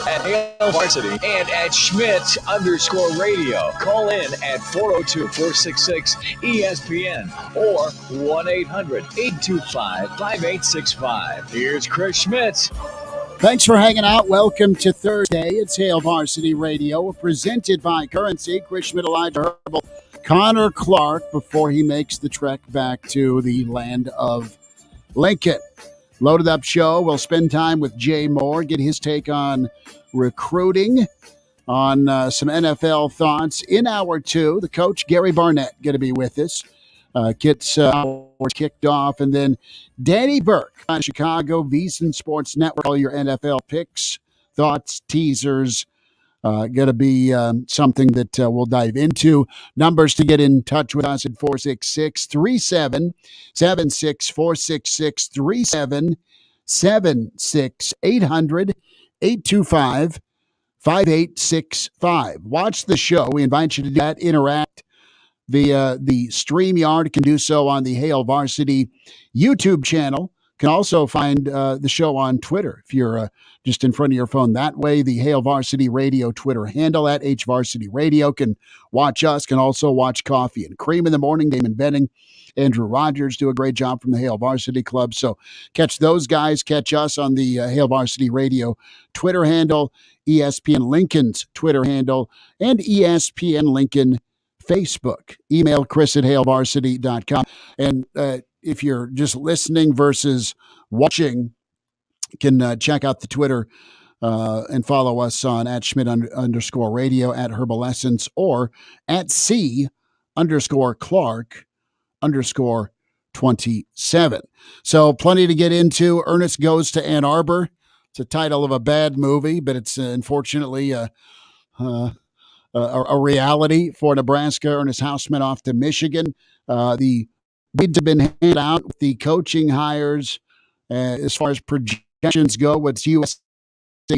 at Hale Varsity and at Schmidt_radio. Call in at 402-466-ESPN or 1-800-825-5865. Here's Chris Schmidt. Thanks for hanging out. Welcome to Thursday. It's Hale Varsity Radio, presented by Currency. Chris Schmidt, Elijah Herbel, Connor Clark, before he makes the trek back to the land of Lincoln. Loaded up show. We'll spend time with Jay Moore, get his take on recruiting, on some NFL thoughts. In hour two, the coach, Gary Barnett, going to be with us. Gets hours kicked off. And then Danny Burke on Chicago, VSiN Sports Network. All your NFL picks, thoughts, teasers. Going to be something that we'll dive into. Numbers to get in touch with us at 466-3776, 466-3776, 800-825-5865. Watch the show. We invite you to do that. Interact via the StreamYard. You can do so on the Hale Varsity YouTube channel. You can also find the show on Twitter if you're just in front of your phone that way. The Hale Varsity Radio Twitter handle at HVarsity Radio. Can watch us, can also watch Coffee and Cream in the morning. Damon Benning, Andrew Rogers do a great job from the Hale Varsity Club. So catch those guys, catch us on the Hale Varsity Radio Twitter handle, ESPN Lincoln's Twitter handle, and ESPN Lincoln Facebook. Email Chris at halevarsity.com. And if you're just listening versus watching, you can check out the Twitter and follow us on at Schmidt_radio, at Herbal Essence, or at C_Clark_27. So plenty to get into. Ernest Goes to Ann Arbor. It's a title of a bad movie, but it's unfortunately a reality for Nebraska. Ernest Hausman off to Michigan. The bids have been handed out. The coaching hires, as far as projections go, what's USA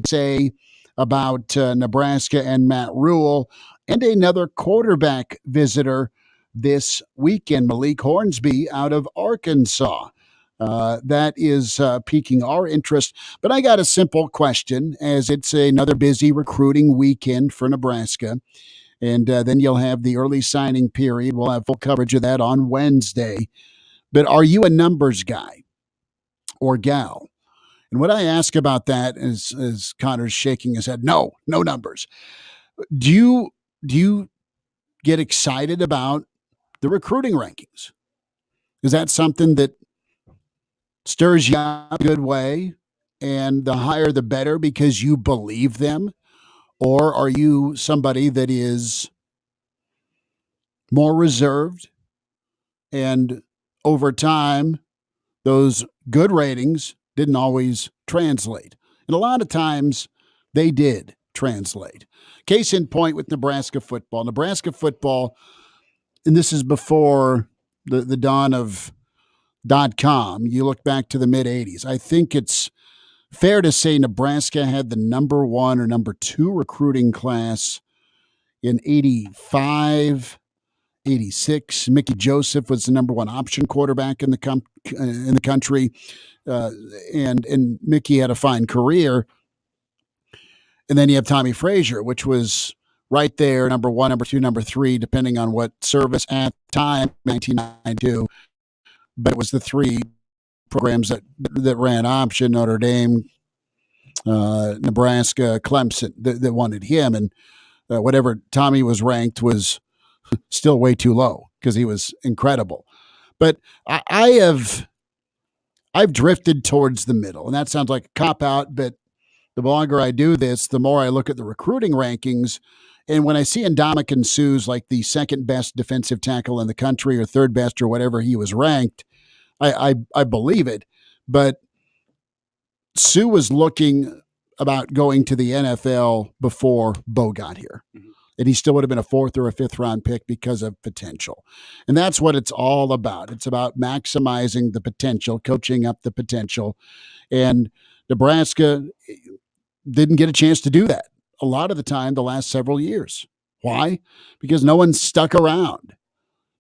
say about Nebraska and Matt Rhule, and another quarterback visitor this weekend, Malik Hornsby out of Arkansas. That is piquing our interest. But I got a simple question, as it's another busy recruiting weekend for Nebraska. And then you'll have the early signing period. We'll have full coverage of that on Wednesday. But are you a numbers guy or gal? And what I ask about that is Connor's shaking his head. No numbers. Do you get excited about the recruiting rankings? Is that something that stirs you up a good way, and the higher the better because you believe them? Or are you somebody that is more reserved, and over time, those good ratings didn't always translate? And a lot of times they did translate. Case in point with Nebraska football. Nebraska football, and this is before the dawn of .com. You look back to the mid-'80s. I think it's fair to say Nebraska had the number one or number two recruiting class in 85, 86. Mickey Joseph was the number one option quarterback in the country, and Mickey had a fine career. And then you have Tommy Frazier, which was right there, number one, number two, number three, depending on what service at the time, 1992. But it was the three programs that ran option: Notre Dame, Nebraska, Clemson, that wanted him. And whatever Tommy was ranked was still way too low because he was incredible. But I've drifted towards the middle, and that sounds like a cop-out, but the longer I do this, the more I look at the recruiting rankings. And when I see Ndamukong Suh's like the second best defensive tackle in the country or third best or whatever he was ranked, I believe it. But Suh was looking about going to the NFL before Bo got here. Mm-hmm. And he still would have been a fourth or a fifth round pick because of potential. And that's what it's all about. It's about maximizing the potential, coaching up the potential. And Nebraska didn't get a chance to do that a lot of the time the last several years. Why? Because no one stuck around.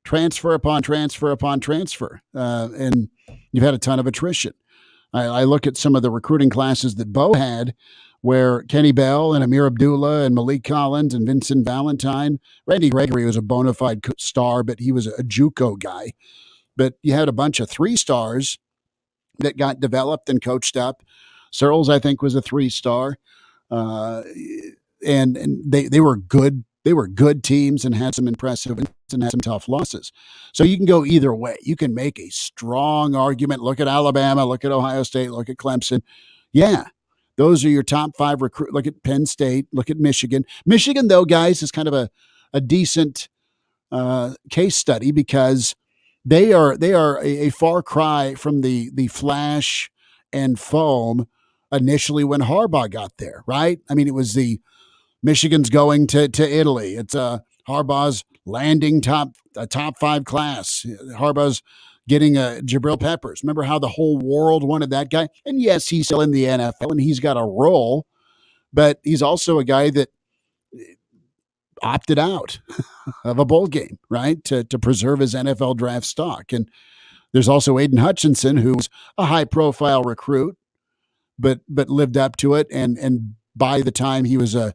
Transfer upon transfer upon transfer. And you've had a ton of attrition. I look at some of the recruiting classes that Bo had where Kenny Bell and Amir Abdullah and Malik Collins and Vincent Valentine, Randy Gregory was a bona fide star, but he was a JUCO guy. But you had a bunch of 3-stars that got developed and coached up. Searles, I think, was a 3-star. And they were good. They were good teams and had some impressive and had some tough losses. So you can go either way. You can make a strong argument. Look at Alabama. Look at Ohio State. Look at Clemson. Yeah, those are your top 5 recruits. Look at Penn State. Look at Michigan. Michigan, though, guys, is kind of a decent case study because they are a far cry from the flash and foam initially when Harbaugh got there, right? I mean, it was the Michigan's going to Italy. It's Harbaugh's landing top 5 class. Harbaugh's getting Jabril Peppers. Remember how the whole world wanted that guy? And yes, he's still in the NFL and he's got a role, but he's also a guy that opted out of a bowl game, right, to preserve his NFL draft stock. And there's also Aiden Hutchinson, who's a high-profile recruit, but lived up to it. And by the time he was a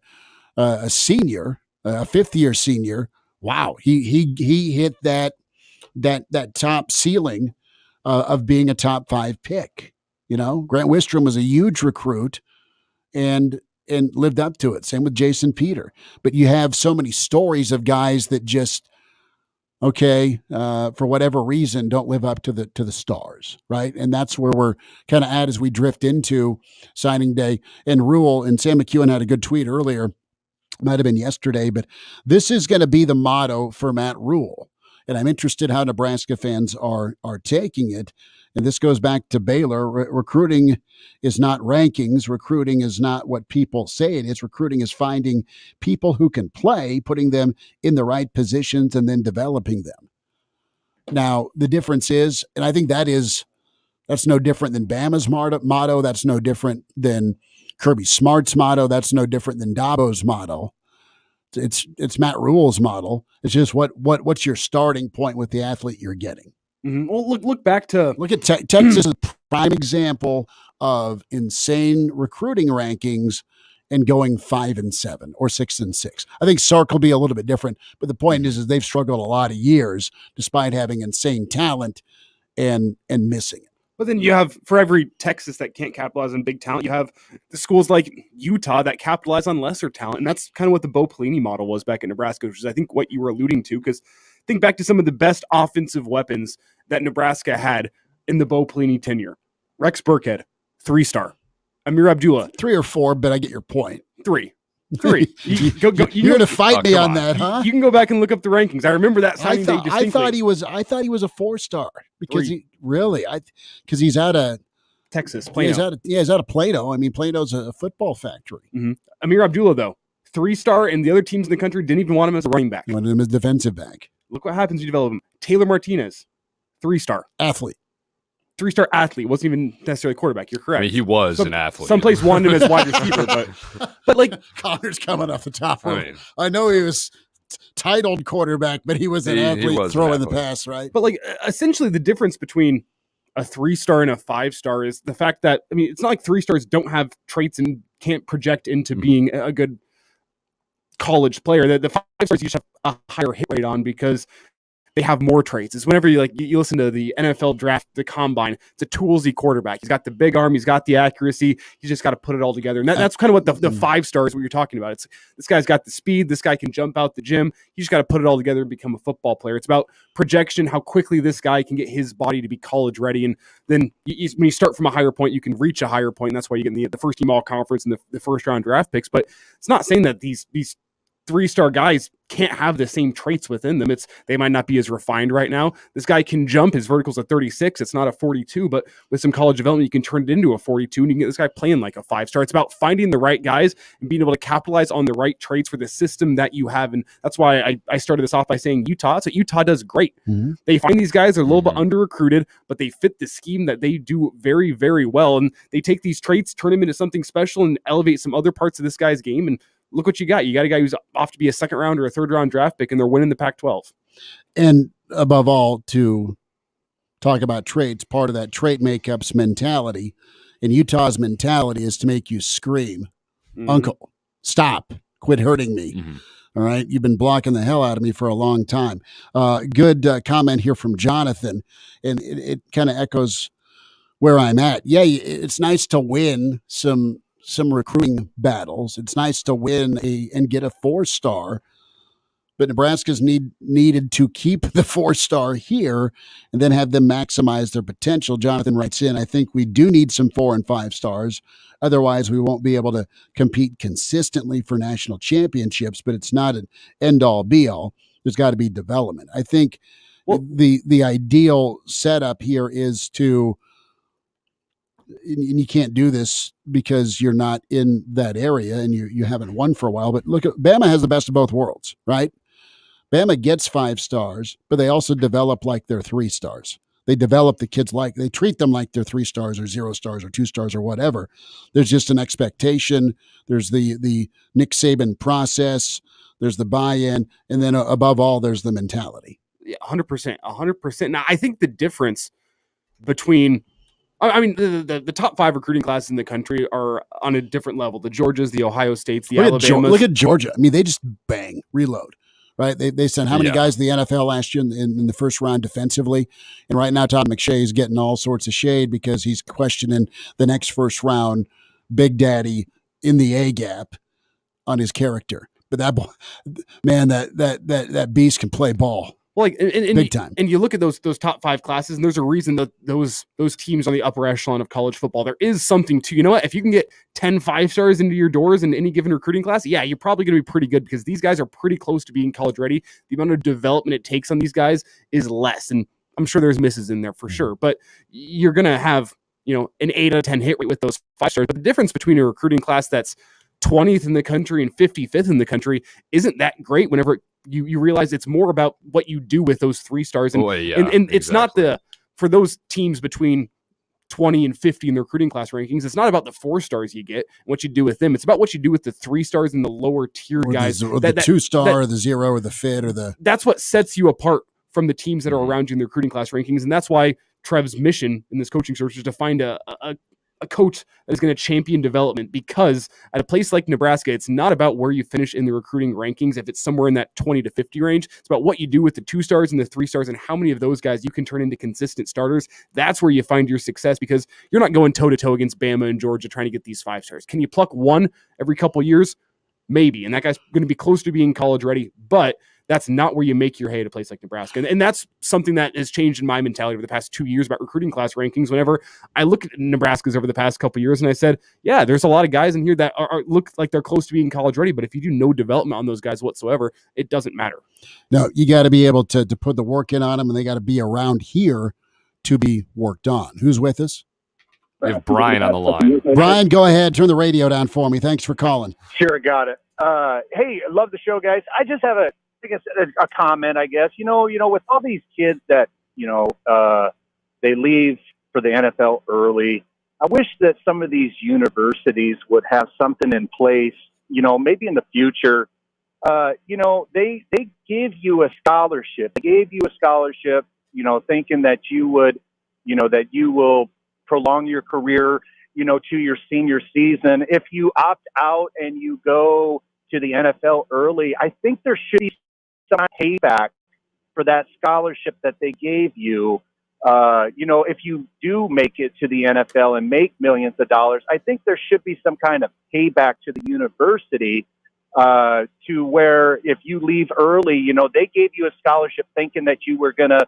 senior, a 5th-year senior, wow, he hit that top ceiling of being a top 5 pick. You know, Grant Wistrom was a huge recruit and lived up to it. Same with Jason Peter. But you have so many stories of guys that just, for whatever reason, don't live up to the stars, right? And that's where we're kind of at as we drift into signing day. And Rhule and Sam McEwen had a good tweet earlier, might have been yesterday, but this is going to be the motto for Matt Rhule. And I'm interested how Nebraska fans are taking it. And this goes back to Baylor. Recruiting is not rankings. Recruiting is not what people say it is. Recruiting is finding people who can play, putting them in the right positions, and then developing them. Now, the difference is, and I think that's no different than Bama's motto. That's no different than Kirby Smart's motto. That's no different than Dabo's motto. It's Matt Rhule's model. It's just what's your starting point with the athlete you're getting. Mm-hmm. Well, look at Texas is a prime example of insane recruiting rankings and going 5-7 or 6-6. I think Sark will be a little bit different, but the point is they've struggled a lot of years despite having insane talent and missing it. But then you have, for every Texas that can't capitalize on big talent, you have the schools like Utah that capitalize on lesser talent. And that's kind of what the Bo Pelini model was back in Nebraska, which is, I think, what you were alluding to. Because think back to some of the best offensive weapons that Nebraska had in the Bo Pelini tenure. Rex Burkhead, 3-star. Amir Abdullah. 3 or 4, but I get your point. 3. You're going to fight me on that, huh? You can go back and look up the rankings. I remember that signing day distinctly. I thought he was a 4-star because because he's out of Texas, Plano. He's out of Plano. I mean, Plano's a football factory. Mm-hmm. Amir Abdullah, though, 3-star, and the other teams in the country didn't even want him as a running back. They wanted him as defensive back. Look what happens when you develop him. Taylor Martinez, 3-star. Athlete. 3-star athlete, wasn't even necessarily quarterback. You're correct. I mean, he was an athlete. Someplace wanted him as wide receiver, but like Connor's coming off the top of him. I know he was titled quarterback, but he was an athlete throwing the pass, right? But like essentially the difference between a 3-star and a 5-star is the fact that, I mean, it's not like 3-stars don't have traits and can't project into being a good college player. The 5-stars usually have a higher hit rate on because they have more traits. It's whenever you listen to the NFL draft, the combine, it's a toolsy quarterback. He's got the big arm, he's got the accuracy, he's just got to put it all together. And that's kind of what the 5-star is what you're talking about. It's this guy's got the speed, this guy can jump out the gym. You just got to put it all together and become a football player. It's about projection, how quickly this guy can get his body to be college ready. And then when you start from a higher point, you can reach a higher point. And that's why you get the first team all conference and the first round draft picks. But it's not saying that these 3-star guys can't have the same traits within them. They might not be as refined right now. This guy can jump. His vertical's a 36. It's not a 42, but with some college development, you can turn it into a 42 and you can get this guy playing like a 5-star. It's about finding the right guys and being able to capitalize on the right traits for the system that you have. And that's why I started this off by saying Utah. That's what Utah does great. Mm-hmm. They find these guys are a little bit under-recruited, but they fit the scheme that they do very, very well. And they take these traits, turn them into something special and elevate some other parts of this guy's game. And look what you got. You got a guy who's off to be a 2nd round or a 3rd round draft pick, and they're winning the Pac-12. And above all, to talk about traits, part of that trait makeup's mentality, and Utah's mentality is to make you scream Uncle, stop. Quit hurting me. All right. You've been blocking the hell out of me for a long time. Good comment here from Jonathan. And it kind of echoes where I'm at. Yeah, it's nice to win some recruiting battles. It's nice to win and get a 4-star. But Nebraska's needed to keep the 4-star here and then have them maximize their potential. Jonathan writes in, I think we do need some 4 and 5 stars. Otherwise, we won't be able to compete consistently for national championships, but it's not an end-all, be-all. There's got to be development. I think the ideal setup here is to, and you can't do this because you're not in that area and you haven't won for a while, but look, Bama has the best of both worlds, right? Bama gets 5 stars, but they also develop like they're 3 stars. They develop the kids they treat them like they're 3 stars or 0 stars or 2 stars or whatever. There's just an expectation. There's the Nick Saban process. There's the buy-in. And then above all, there's the mentality. Yeah, 100%. Now, I think the difference between, the top 5 recruiting classes in the country are on a different level. The Georgias, the Ohio States, the Alabamas. Look at Georgia. I mean, they just bang, reload. Right, they sent how many guys to the NFL last year in the first round defensively, and right now Todd McShay is getting all sorts of shade because he's questioning the next first round Big Daddy in the A gap on his character. But that beast can play ball. Well, big time. And you look at those top 5 classes, and there's a reason that those teams on the upper echelon of college football, there is something to, you know what, if you can get 10 5-stars into your doors in any given recruiting class, yeah, you're probably going to be pretty good because these guys are pretty close to being college ready. The amount of development it takes on these guys is less. And I'm sure there's misses in there for sure, but you're going to have, an 8 out of 10 hit rate with those 5-stars. But the difference between a recruiting class that's 20th in the country and 55th in the country isn't that great whenever you realize it's more about what you do with those 3 stars. And, and it's not for those teams between 20 and 50 in the recruiting class rankings, it's not about the 4 stars you get, what you do with them. It's about what you do with the 3 stars and the lower tier guys. The 2-star or the 0 or the fit or the. That's what sets you apart from the teams that are around you in the recruiting class rankings. And that's why Trev's mission in this coaching search is to find a coach that is going to champion development, because at a place like Nebraska, it's not about where you finish in the recruiting rankings. If it's somewhere in that 20 to 50 range, it's about what you do with the 2 stars and the 3 stars and how many of those guys you can turn into consistent starters. That's where you find your success, because you're not going toe to toe against Bama and Georgia trying to get these 5 stars. Can you pluck one every couple years? Maybe. And that guy's going to be close to being college ready, but that's not where you make your hay at a place like Nebraska. And that's something that has changed in my mentality over the past 2 years about recruiting class rankings. Whenever I look at Nebraska's over the past couple of years, and I said, yeah, there's a lot of guys in here that look like they're close to being college ready, but if you do no development on those guys whatsoever, it doesn't matter. No, you got to be able to put the work in on them, and they got to be around here to be worked on. Who's with us? We have Brian on the line. Brian, go ahead. Turn the radio down for me. Thanks for calling. Sure, got it. Hey, I love the show, guys. I just have a comment, I guess. You know, with all these kids that, they leave for the NFL early, I wish that some of these universities would have something in place, maybe in the future. They give you a scholarship. They gave you a scholarship, thinking that you would, that you will prolong your career, to your senior season. If you opt out and you go to the NFL early, I think there should be some payback for that scholarship that they gave you. If you do make it to the NFL and make millions of dollars, I think there should be some kind of payback to the university, to where if you leave early, they gave you a scholarship thinking that you were going to,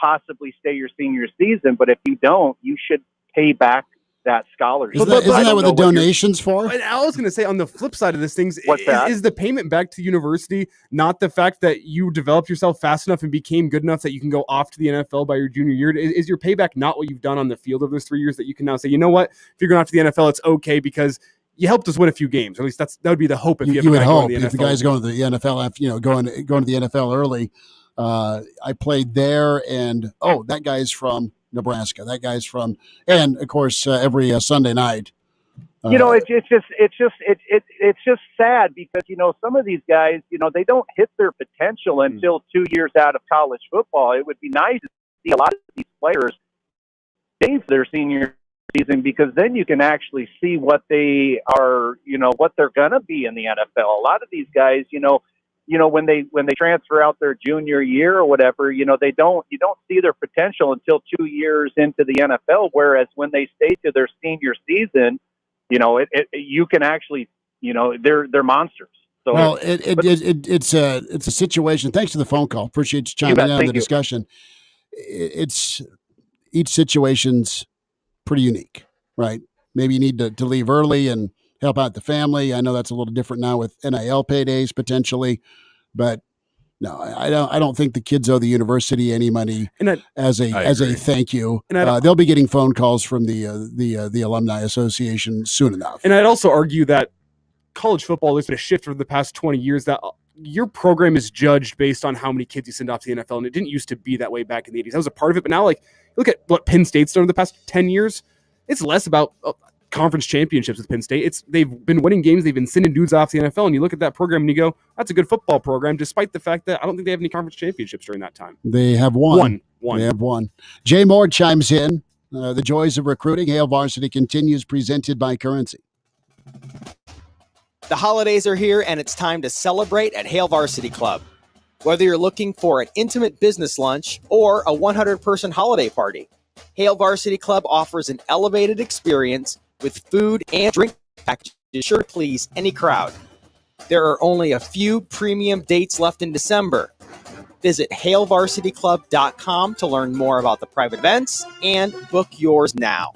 possibly stay your senior season. But if you don't, you should pay back that scholarship. Isn't that what the donation's for? I was going to say, on the flip side of this thing, is the payment back to the university not the fact that you developed yourself fast enough and became good enough that you can go off to the NFL by your junior year? Is your payback not what you've done on the field over those 3 years, that you can now say, you know what, if you're going off to the NFL, it's okay because you helped us win a few games? Or at least that would be the hope. If you would hope if the guy's going to the NFL, after, going to the NFL early. I played there, and that guy's from Nebraska. That guy's from, and of course, every Sunday night. It's just sad because some of these guys, they don't hit their potential until 2 years out of college football. It would be nice to see a lot of these players save their senior season, because then you can actually see what they are, what they're going to be in the NFL. A lot of these guys, when they transfer out their junior year or whatever, you don't see their potential until 2 years into the NFL. Whereas when they stay to their senior season, you can actually, they're monsters. So, well, it's a situation. Thanks for the phone call. Appreciate you chiming in on the discussion. It's each situation's pretty unique, right? Maybe you need to leave early and help out the family. I know that's a little different now with NIL paydays potentially, but no, I don't think the kids owe the university any money as a thank you. And they'll be getting phone calls from the Alumni Association soon enough. And I'd also argue that college football, there's been a shift over the past 20 years that your program is judged based on how many kids you send off to the NFL, and it didn't used to be that way back in the 80s. That was a part of it, but now, look at what Penn State's done over the past 10 years. It's less about conference championships with Penn State. They've been winning games. They've been sending dudes off the NFL, and you look at that program and you go, that's a good football program, despite the fact that I don't think they have any conference championships during that time. They have one. They have one. Jay Moore chimes in. The joys of recruiting. Hail Varsity continues, presented by Currency. The holidays are here, and it's time to celebrate at Hail Varsity Club. Whether you're looking for an intimate business lunch or a 100-person holiday party, Hail Varsity Club offers an elevated experience with food and drink packages sure to please any crowd. There are only a few premium dates left in December. Visit hailvarsityclub.com to learn more about the private events and book yours now.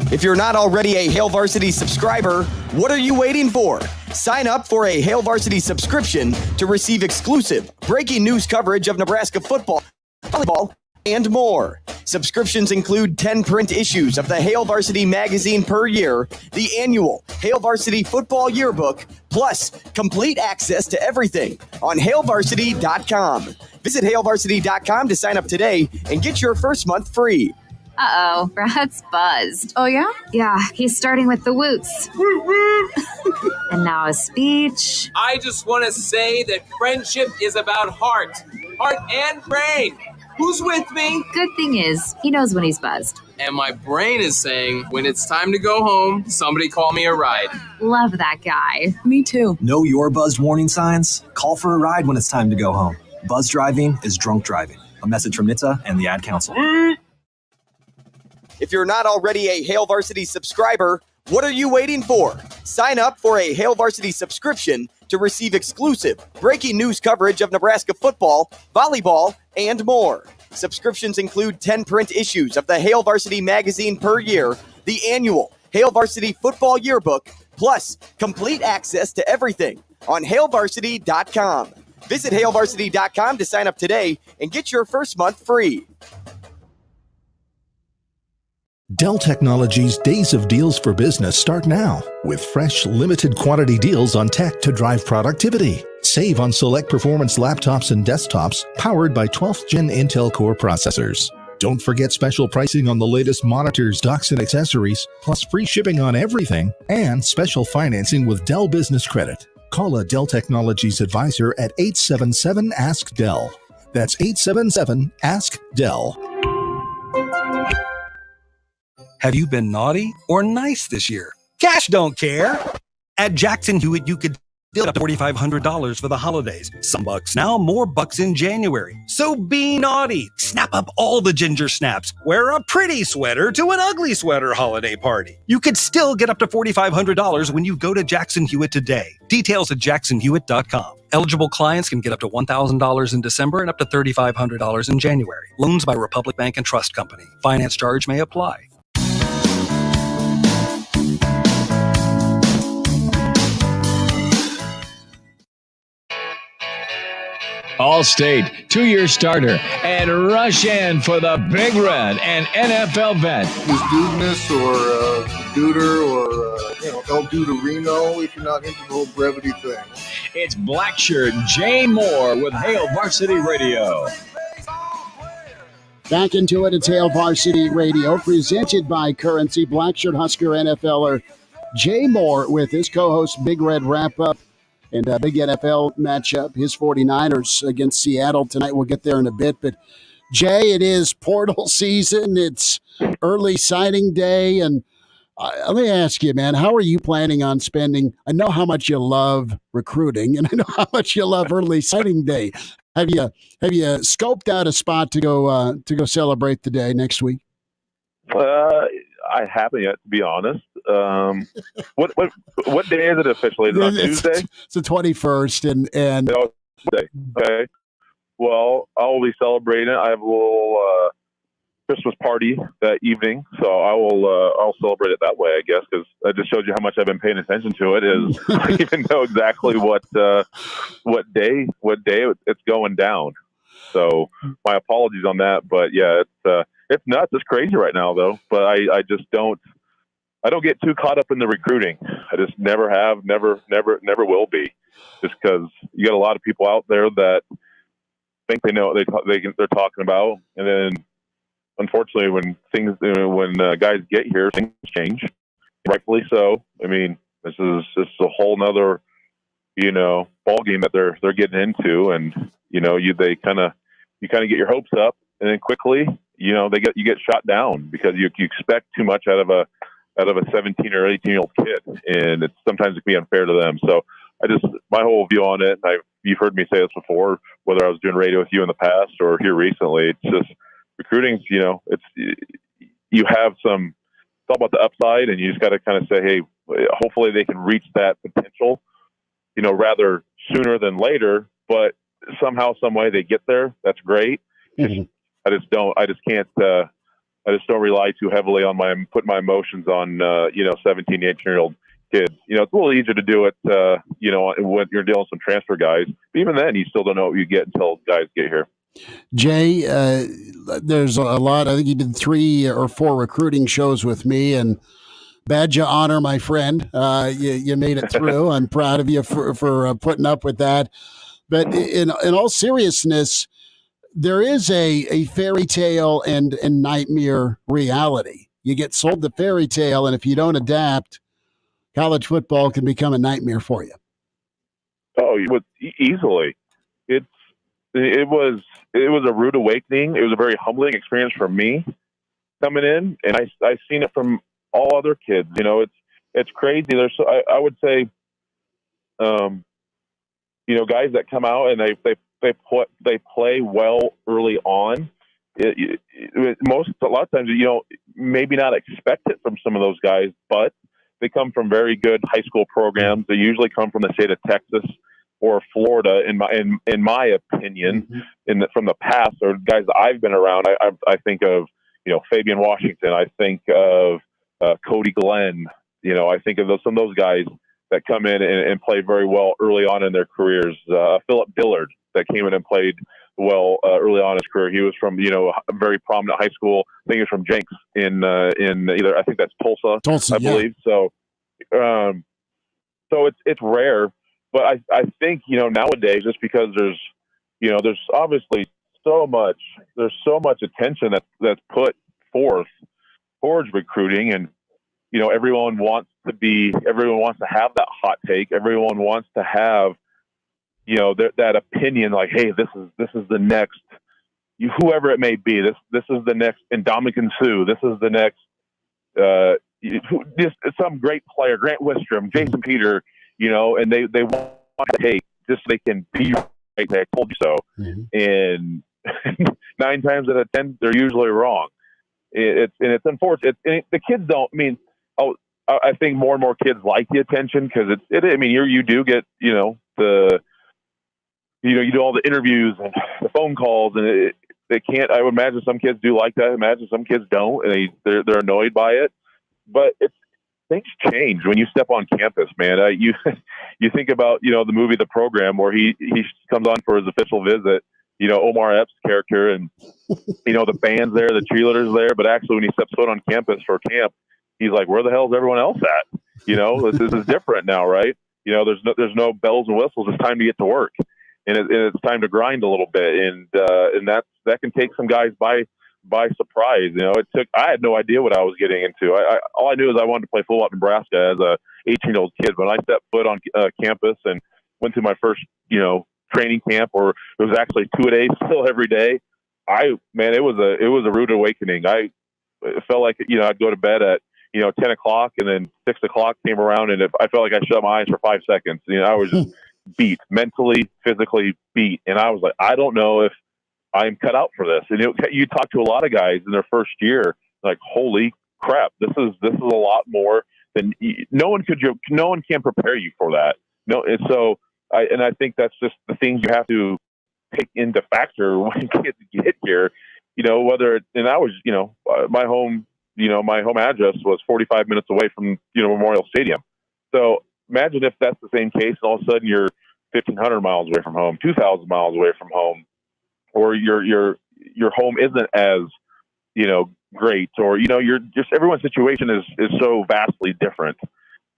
If you're not already a Hail Varsity subscriber, what are you waiting for? Sign up for a Hail Varsity subscription to receive exclusive breaking news coverage of Nebraska football, volleyball, and more. Subscriptions include 10 print issues of the Hail Varsity magazine per year, the annual Hail Varsity football yearbook, plus complete access to everything on hailvarsity.com. Visit hailvarsity.com to sign up today and get your first month free. Uh-oh, Brad's buzzed. Oh, yeah? Yeah, he's starting with the woots. And now a speech. I just want to say that friendship is about heart and brain. Who's with me? Good thing is, he knows when he's buzzed. And my brain is saying, when it's time to go home, somebody call me a ride. Love that guy. Me too. Know your buzzed warning signs? Call for a ride when it's time to go home. Buzz driving is drunk driving. A message from NHTSA and the Ad Council. If you're not already a Hail Varsity subscriber, what are you waiting for? Sign up for a Hail Varsity subscription to receive exclusive breaking news coverage of Nebraska football, volleyball, and more. Subscriptions include 10 print issues of the Hail Varsity magazine per year, the annual Hail Varsity football yearbook, plus complete access to everything on hailvarsity.com. Visit hailvarsity.com to sign up today and get your first month free. Dell Technologies' Days of Deals for Business start now with fresh, limited quantity deals on tech to drive productivity. Save on select performance laptops and desktops powered by 12th Gen Intel Core processors. Don't forget special pricing on the latest monitors, docks, and accessories, plus free shipping on everything and special financing with Dell Business Credit. Call a Dell Technologies advisor at 877-ASK-DELL. That's 877-ASK-DELL. Have you been naughty or nice this year? Cash don't care. At Jackson Hewitt, you could deal up to $4,500 for the holidays. Some bucks now, more bucks in January. So be naughty. Snap up all the ginger snaps. Wear a pretty sweater to an ugly sweater holiday party. You could still get up to $4,500 when you go to Jackson Hewitt today. Details at jacksonhewitt.com. Eligible clients can get up to $1,000 in December and up to $3,500 in January. Loans by Republic Bank and Trust Company. Finance charge may apply. All-State, 2-year starter, and rush in for the Big Red and NFL vet. Is Dudeness or Duder or El Duderino if you're not into the whole brevity thing. It's Blackshirt Jay Moore with Hail Varsity Radio. Back into it, it's Hail Varsity Radio, presented by Currency. Blackshirt Husker NFLer Jay Moore with his co-host Big Red Wrap-Up. And a big NFL matchup, his 49ers against Seattle tonight. We'll get there in a bit. But Jay, it is portal season. It's early signing day. And let me ask you, man, how are you planning on spending? I know how much you love recruiting, and I know how much you love early signing day. Have you scoped out a spot to go celebrate the day next week? I haven't yet, to be honest. What day is it officially? Is it on Tuesday? It's the 21st, and Tuesday. Okay. Well, I'll be celebrating it. I have a little Christmas party that evening, so I'll celebrate it that way, I guess, because I just showed you how much I've been paying attention to it. Is I even know exactly what day it's going down. So my apologies on that, but yeah, it's nuts. It's crazy right now, though. But I just don't get too caught up in the recruiting. I just never have, never will be, just because you got a lot of people out there that think they know what they're talking about, and then unfortunately, when guys get here, things change, rightfully so. I mean, this is a whole nother ball game that they're getting into, and you kind of get your hopes up, and then quickly you get shot down because you expect too much out of a 17 or 18-year-old kid, and sometimes it can be unfair to them. So my whole view on it, and you've heard me say this before, whether I was doing radio with you in the past or here recently, it's just recruiting. You have some. It's all about the upside, and you just got to kind of say, hey, hopefully they can reach that potential, rather sooner than later. But somehow, some way they get there. That's great. Mm-hmm. I just don't rely too heavily on putting my emotions on 17, 18-year-old kids. It's a little easier to do it when you're dealing with some transfer guys. But even then, you still don't know what you get until guys get here. Jay, there's a lot. I think you did 3 or 4 recruiting shows with me, and badge of honor, my friend. You made it through. I'm proud of you for putting up with that. But in all seriousness, there is a fairy tale and nightmare reality. You get sold the fairy tale, and if you don't adapt, college football can become a nightmare for you. Oh, easily. It was a rude awakening. It was a very humbling experience for me coming in, and I've seen it from all other kids. It's crazy. I would say, guys that come out and they play well early on. A lot of times maybe not expect it from some of those guys, but they come from very good high school programs. They usually come from the state of Texas or Florida, in my opinion, from the past, or guys that I've been around. I think of Fabian Washington. I think of Cody Glenn. I think of some of those guys that come in and play very well early on in their careers. Philip Dillard, that came in and played well early on in his career. He was from a very prominent high school. I think he was from Jenks in either, I think that's Tulsa, I believe. So it's rare. But I think, nowadays, just because there's obviously so much attention that's put forth towards recruiting, and, everyone wants to have that hot take. Everyone wants to have, that opinion, like, hey, this is the next, whoever it may be. This is the next Ndamukong Suh. This is the next, some great player, Grant Wistrom, Jason Peter. And they want to take just so they can be right. I told you so. And 9 times out of 10, they're usually wrong. It's unfortunate. The kids don't. I mean, I think more and more kids like the attention because you do get you do all the interviews and the phone calls, and they can't. I would imagine some kids do like that. I imagine some kids don't, and they're annoyed by it. But things change when you step on campus, man. You think about the movie The Program, where he comes on for his official visit. Omar Epps' character, and the band's there, the cheerleaders there. But actually, when he steps foot on campus for camp, he's like, "Where the hell is everyone else at?" This is different now, right? There's no bells and whistles. It's time to get to work, and it's time to grind a little bit, and that can take some guys by surprise. I had no idea what I was getting into. All I knew is I wanted to play football at Nebraska as a 18-year-old kid. When I stepped foot on campus and went through my first, training camp, or it was actually 2-a-days still every day, it was a rude awakening. It felt like, I'd go to bed at, 10 o'clock, and then 6 o'clock came around, and I felt like I shut my eyes for 5 seconds. I was just beat, mentally, physically beat. And I was like, I don't know if I'm cut out for this. And you talk to a lot of guys in their first year, like, holy crap, this is a lot more than no one can prepare you for that. No. And so I think that's just the things you have to take into factor when kids get here, and I was, my home address was 45 minutes away from, Memorial Stadium. So imagine if that's the same case, and all of a sudden you're 1,500 miles away from home, 2,000 miles away from home, or your home isn't as, great, or, you're just, everyone's situation is so vastly different.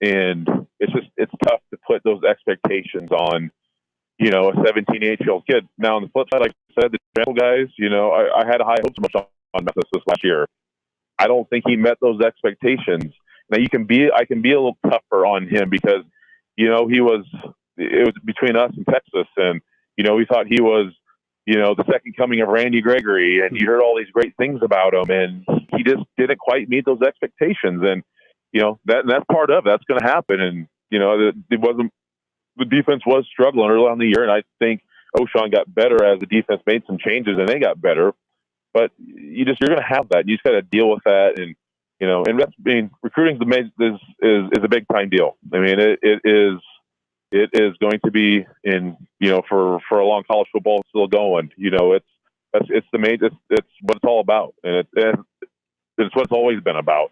And it's tough to put those expectations on, a 17, 18-year-old kid. Now, on the flip side, like I said, the general guys, I had high hopes so much on Memphis this last year. I don't think he met those expectations. Now, I can be a little tougher on him because, it was between us and Texas, and, we thought he was, the second coming of Randy Gregory, and you heard all these great things about him, and he just didn't quite meet those expectations. And, that's part of it. That's going to happen. And, the defense was struggling early on in the year, and I think O'Shawn got better as the defense made some changes, and they got better. But you're going to have that. You just got to deal with that, and recruiting is a big time deal. I mean, it is going to be for a long college football still going. It's what it's all about, and it's what it's always been about.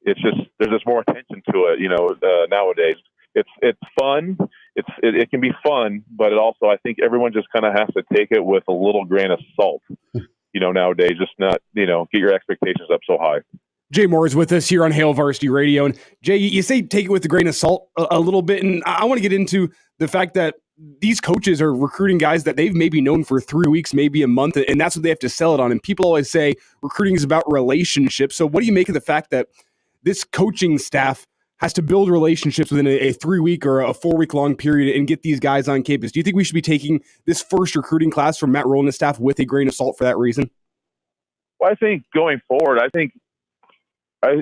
It's just there's just more attention to it, nowadays. It's fun. It can be fun, but it also, I think everyone just kind of has to take it with a little grain of salt. Nowadays, just not get your expectations up so high. Jay Moore is with us here on Hail Varsity Radio. And Jay, you say take it with a grain of salt a little bit. And I want to get into the fact that these coaches are recruiting guys that they've maybe known for 3 weeks, maybe a month, and that's what they have to sell it on. And people always say recruiting is about relationships. So what do you make of the fact that this coaching staff has to build relationships within a 3-week or a 4-week long period and get these guys on campus? Do you think we should be taking this first recruiting class from Matt Rhule and his staff with a grain of salt for that reason? Well, I think going forward,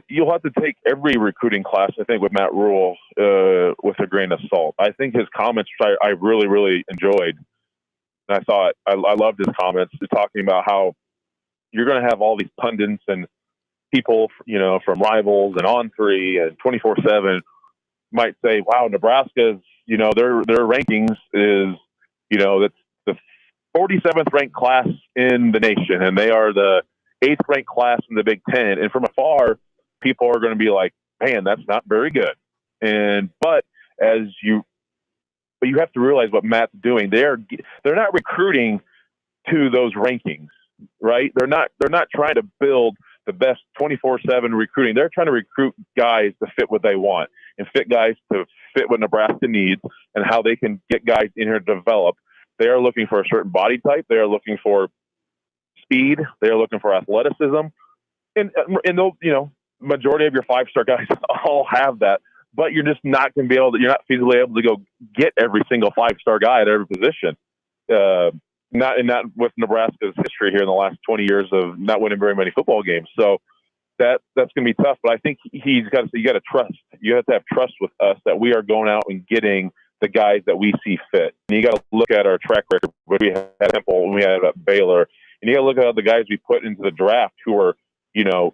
you'll have to take every recruiting class, I think, with Matt Rhule with a grain of salt. I think his comments I really, really enjoyed. And I loved his comments talking about how you're going to have all these pundits and people, from Rivals and On3 and 24/7 might say, wow, Nebraska's, their rankings is, that's the 47th ranked class in the nation, and they are the 8th ranked class in the Big Ten. And from afar, people are going to be like, man, that's not very good. But you have to realize what Matt's doing. They're not recruiting to those rankings, right? They're not trying to build the best 24/7 recruiting. They're trying to recruit guys to fit what they want and fit guys to fit what Nebraska needs and how they can get guys in here to develop. They are looking for a certain body type. They are looking for speed. They are looking for athleticism. And those, majority of your 5-star guys all have that, but you're just not going to be able to, you're not feasibly able to go get every single 5-star guy at every position. Not with Nebraska's history here in the last 20 years of not winning very many football games. So that's going to be tough, but I think you got to trust. You have to have trust with us that we are going out and getting the guys that we see fit. And you got to look at our track record. What we had at Temple, and we had at Baylor, and you got to look at the guys we put into the draft who are 0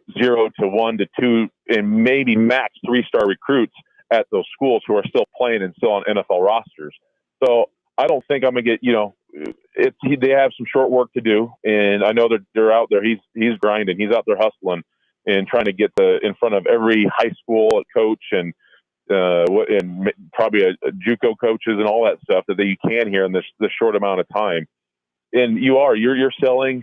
to 1 to 2 and maybe max 3-star recruits at those schools who are still playing and still on NFL rosters. So I don't think I'm gonna get, they have some short work to do, and I know they're out there. He's grinding. He's out there hustling and trying to get in front of every high school coach and probably a JUCO coaches and all that stuff that you can here in this short amount of time. And you're selling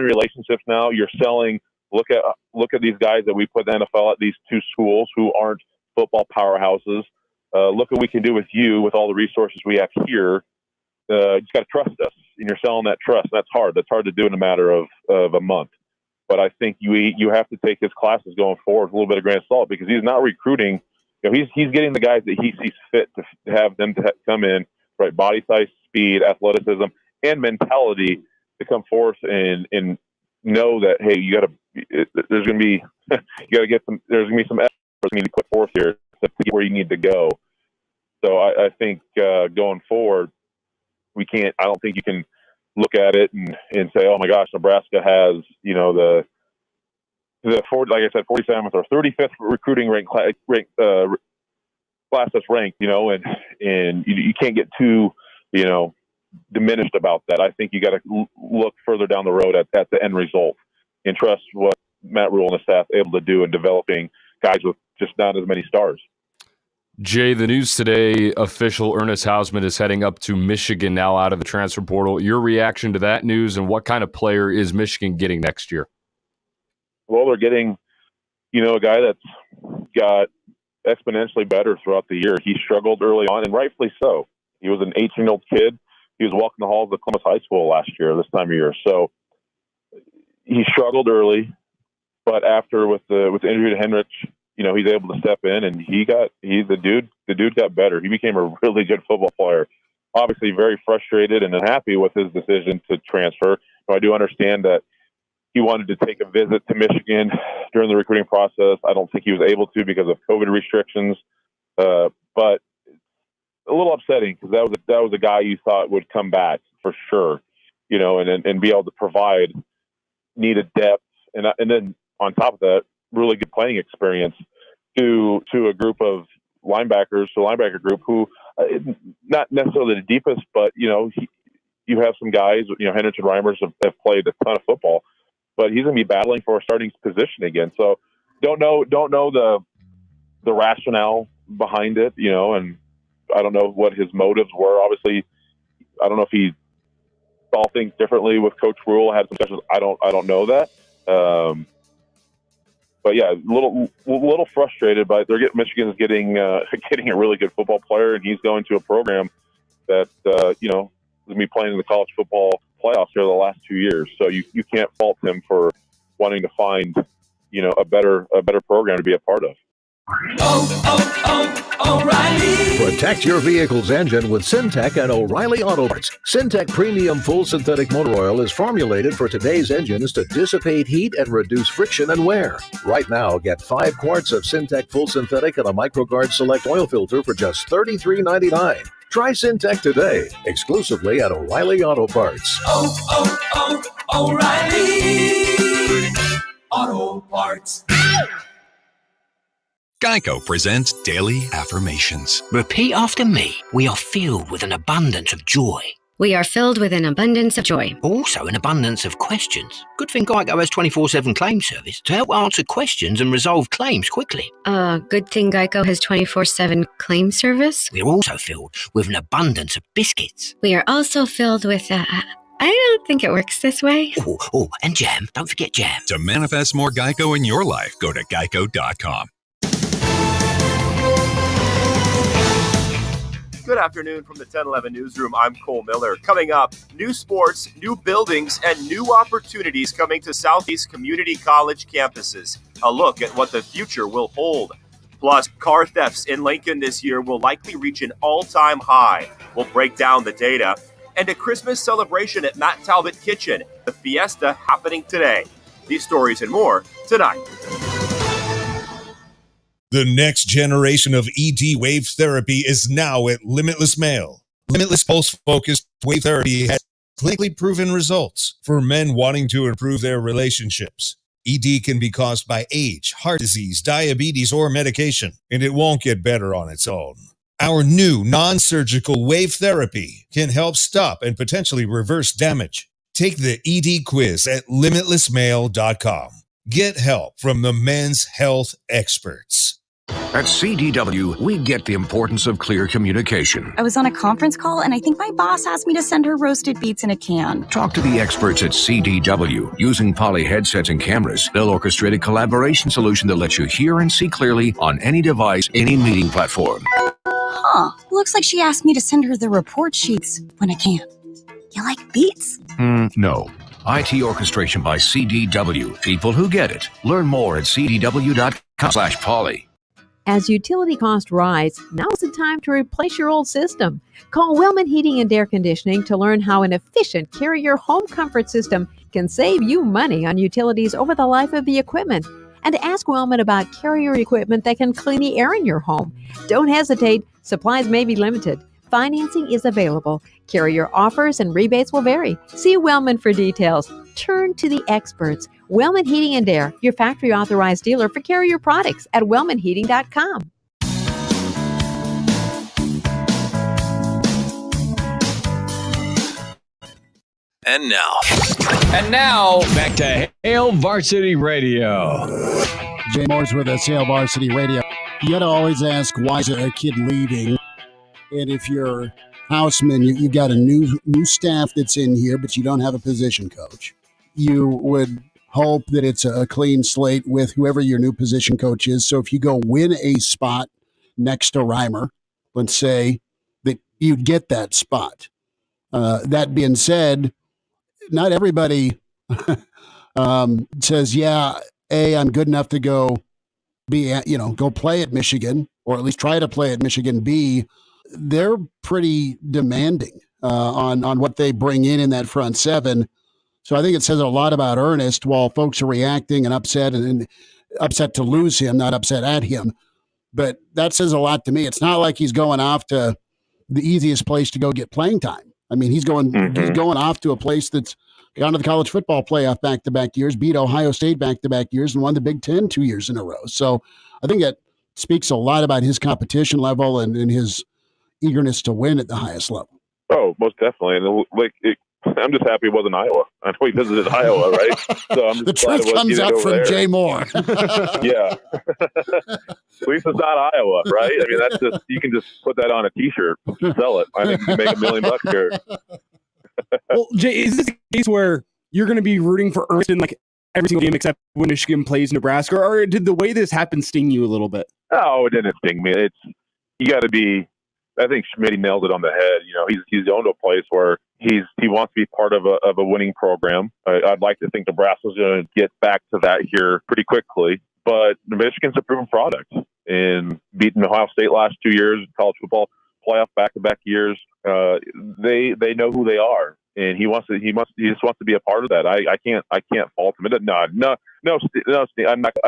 relationships now. You're selling. Look at these guys that we put in the NFL at these 2 schools who aren't football powerhouses. Look what we can do with you with all the resources we have here. You just got to trust us, and you're selling that trust. That's hard. That's hard to do in a matter of a month. But I think you have to take his classes going forward with a little bit of grain of salt, because he's not recruiting. He's getting the guys that he sees fit to have them to come in, right? Body size, speed, athleticism, and mentality to come forth and know that, hey, there's going to be there's going to be some effort you need to put forth here to get where you need to go. So I think going forward, I don't think you can look at it and say, oh my gosh, Nebraska has, the 47th or 35th recruiting class that's ranked, and you can't get too, diminished about that. I think you got to look further down the road at the end result and trust what Matt Rhule and the staff able to do in developing guys with just not as many stars. Jay, the news today, official Ernest Hausmann is heading up to Michigan now out of the transfer portal. Your reaction to that news, and what kind of player is Michigan getting next year? Well, they're getting, a guy that's got exponentially better throughout the year. He struggled early on, and rightfully so. He was an 18-year-old kid. He was walking the halls of Columbus High School last year, this time of year. So he struggled early, but after with the injury to Henrich, he's able to step in, and the dude got better. He became a really good football player. Obviously very frustrated and unhappy with his decision to transfer. So I do understand that he wanted to take a visit to Michigan during the recruiting process. I don't think he was able to because of COVID restrictions. But a little upsetting because that was a guy you thought would come back for sure, and be able to provide needed depth. And then on top of that, really good playing experience to a group of linebackers, to a linebacker group who, not necessarily the deepest, but, you have some guys, Henrich and Reimers have played a ton of football, but he's going to be battling for a starting position again. So don't know the rationale behind it, and I don't know what his motives were. Obviously, I don't know if he saw things differently with Coach Rhule, had some discussions. I don't know that. But yeah, a little frustrated, but Michigan's getting a really good football player, and he's going to a program that is going to be playing in the college football playoffs here the last 2 years. So you can't fault him for wanting to find a better program to be a part of. O'Reilly. Protect your vehicle's engine with Syntec and O'Reilly Auto Parts. Syntec Premium Full Synthetic Motor Oil is formulated for today's engines to dissipate heat and reduce friction and wear. Right now, get 5 quarts of Syntec Full Synthetic and a MicroGuard Select oil filter for just $33.99. Try Syntec today, exclusively at O'Reilly Auto Parts. O'Reilly Auto Parts. Geico presents Daily Affirmations. Repeat after me. We are filled with an abundance of joy. We are filled with an abundance of joy. Also an abundance of questions. Good thing Geico has 24/7 claim service to help answer questions and resolve claims quickly. Good thing Geico has 24/7 claim service. We're also filled with an abundance of biscuits. We are also filled with I don't think it works this way. Oh, and jam. Don't forget jam. To manifest more Geico in your life, go to geico.com. Good afternoon from the 1011 Newsroom. I'm Cole Miller. Coming up, new sports, new buildings, and new opportunities coming to Southeast Community College campuses. A look at what the future will hold. Plus, car thefts in Lincoln this year will likely reach an all-time high. We'll break down the data. And a Christmas celebration at Matt Talbot Kitchen, the fiesta happening today. These stories and more tonight. The next generation of ED wave therapy is now at Limitless Male. Limitless pulse-focused wave therapy has clinically proven results for men wanting to improve their relationships. ED can be caused by age, heart disease, diabetes, or medication, and it won't get better on its own. Our new non-surgical wave therapy can help stop and potentially reverse damage. Take the ED quiz at limitlessmale.com. Get help from the men's health experts. At CDW, we get the importance of clear communication. I was on a conference call, and I think my boss asked me to send her roasted beets in a can. Talk to the experts at CDW. Using Poly headsets and cameras, they'll orchestrate a collaboration solution that lets you hear and see clearly on any device, any meeting platform. Looks like she asked me to send her the report sheets when I can. You like beets? No. IT orchestration by CDW. People who get it. Learn more at cdw.com/poly. As utility costs rise, now's the time to replace your old system. Call Wellman Heating and Air Conditioning to learn how an efficient Carrier home comfort system can save you money on utilities over the life of the equipment. And ask Wellman about Carrier equipment that can clean the air in your home. Don't hesitate. Supplies may be limited. Financing is available. Carrier offers and rebates will vary. See Wellman for details. Turn to the experts. Wellman Heating and Air, your factory authorized dealer for Carrier products at wellmanheating.com. And now, back to Hail Varsity Radio. Jay Moore's with us, Hail Varsity Radio. You got to always ask, why is a kid leaving? And if you're Houseman, you've got a new staff that's in here, but you don't have a position coach. You would hope that it's a clean slate with whoever your new position coach is. So if you go win a spot next to Reimer, let's say that you'd get that spot. That being said, not everybody says, yeah, A, I'm good enough to go go play at Michigan, or at least try to play at Michigan. B, they're pretty demanding on what they bring in that front seven. So I think it says a lot about Ernest while folks are reacting and upset and upset to lose him, not upset at him. But that says a lot to me. It's not like he's going off to the easiest place to go get playing time. I mean, he's going off to a place that's gone to the college football playoff back-to-back years, beat Ohio State back-to-back years, and won the Big Ten 2 years in a row. So I think that speaks a lot about his competition level and his eagerness to win at the highest level. Oh, most definitely. And I'm just happy it wasn't Iowa. I know he visited Iowa, right? So I'm just the truth comes out from there. Jay Moore. Yeah. At least it's not Iowa, right? I mean, that's just, you can just put that on a T-shirt, sell it. I think you can make $1 million here. Well, Jay, is this a case where you're going to be rooting for Ernst in like every single game except when Michigan plays Nebraska, or did the way this happened sting you a little bit? Oh, it didn't sting me. You got to be. I think Schmidt nailed it on the head. You know, he's owned a place where he wants to be part of a winning program. I'd like to think Nebraska's going to get back to that here pretty quickly. But Michigan's a proven product in beating Ohio State last 2 years, college football playoff back-to-back years. They know who they are, and he just wants to be a part of that. I can't fault him. No, I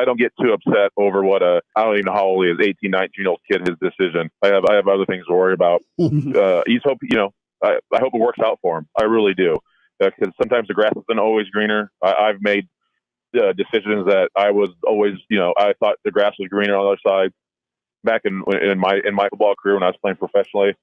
don't get too upset over what I don't even know how old he is, 18, 19-year-old kid, his decision. I have other things to worry about. I hope it works out for him. I really do, because sometimes the grass isn't always greener. I've made decisions that I was always, I thought the grass was greener on the other side. Back in my football career when I was playing professionally,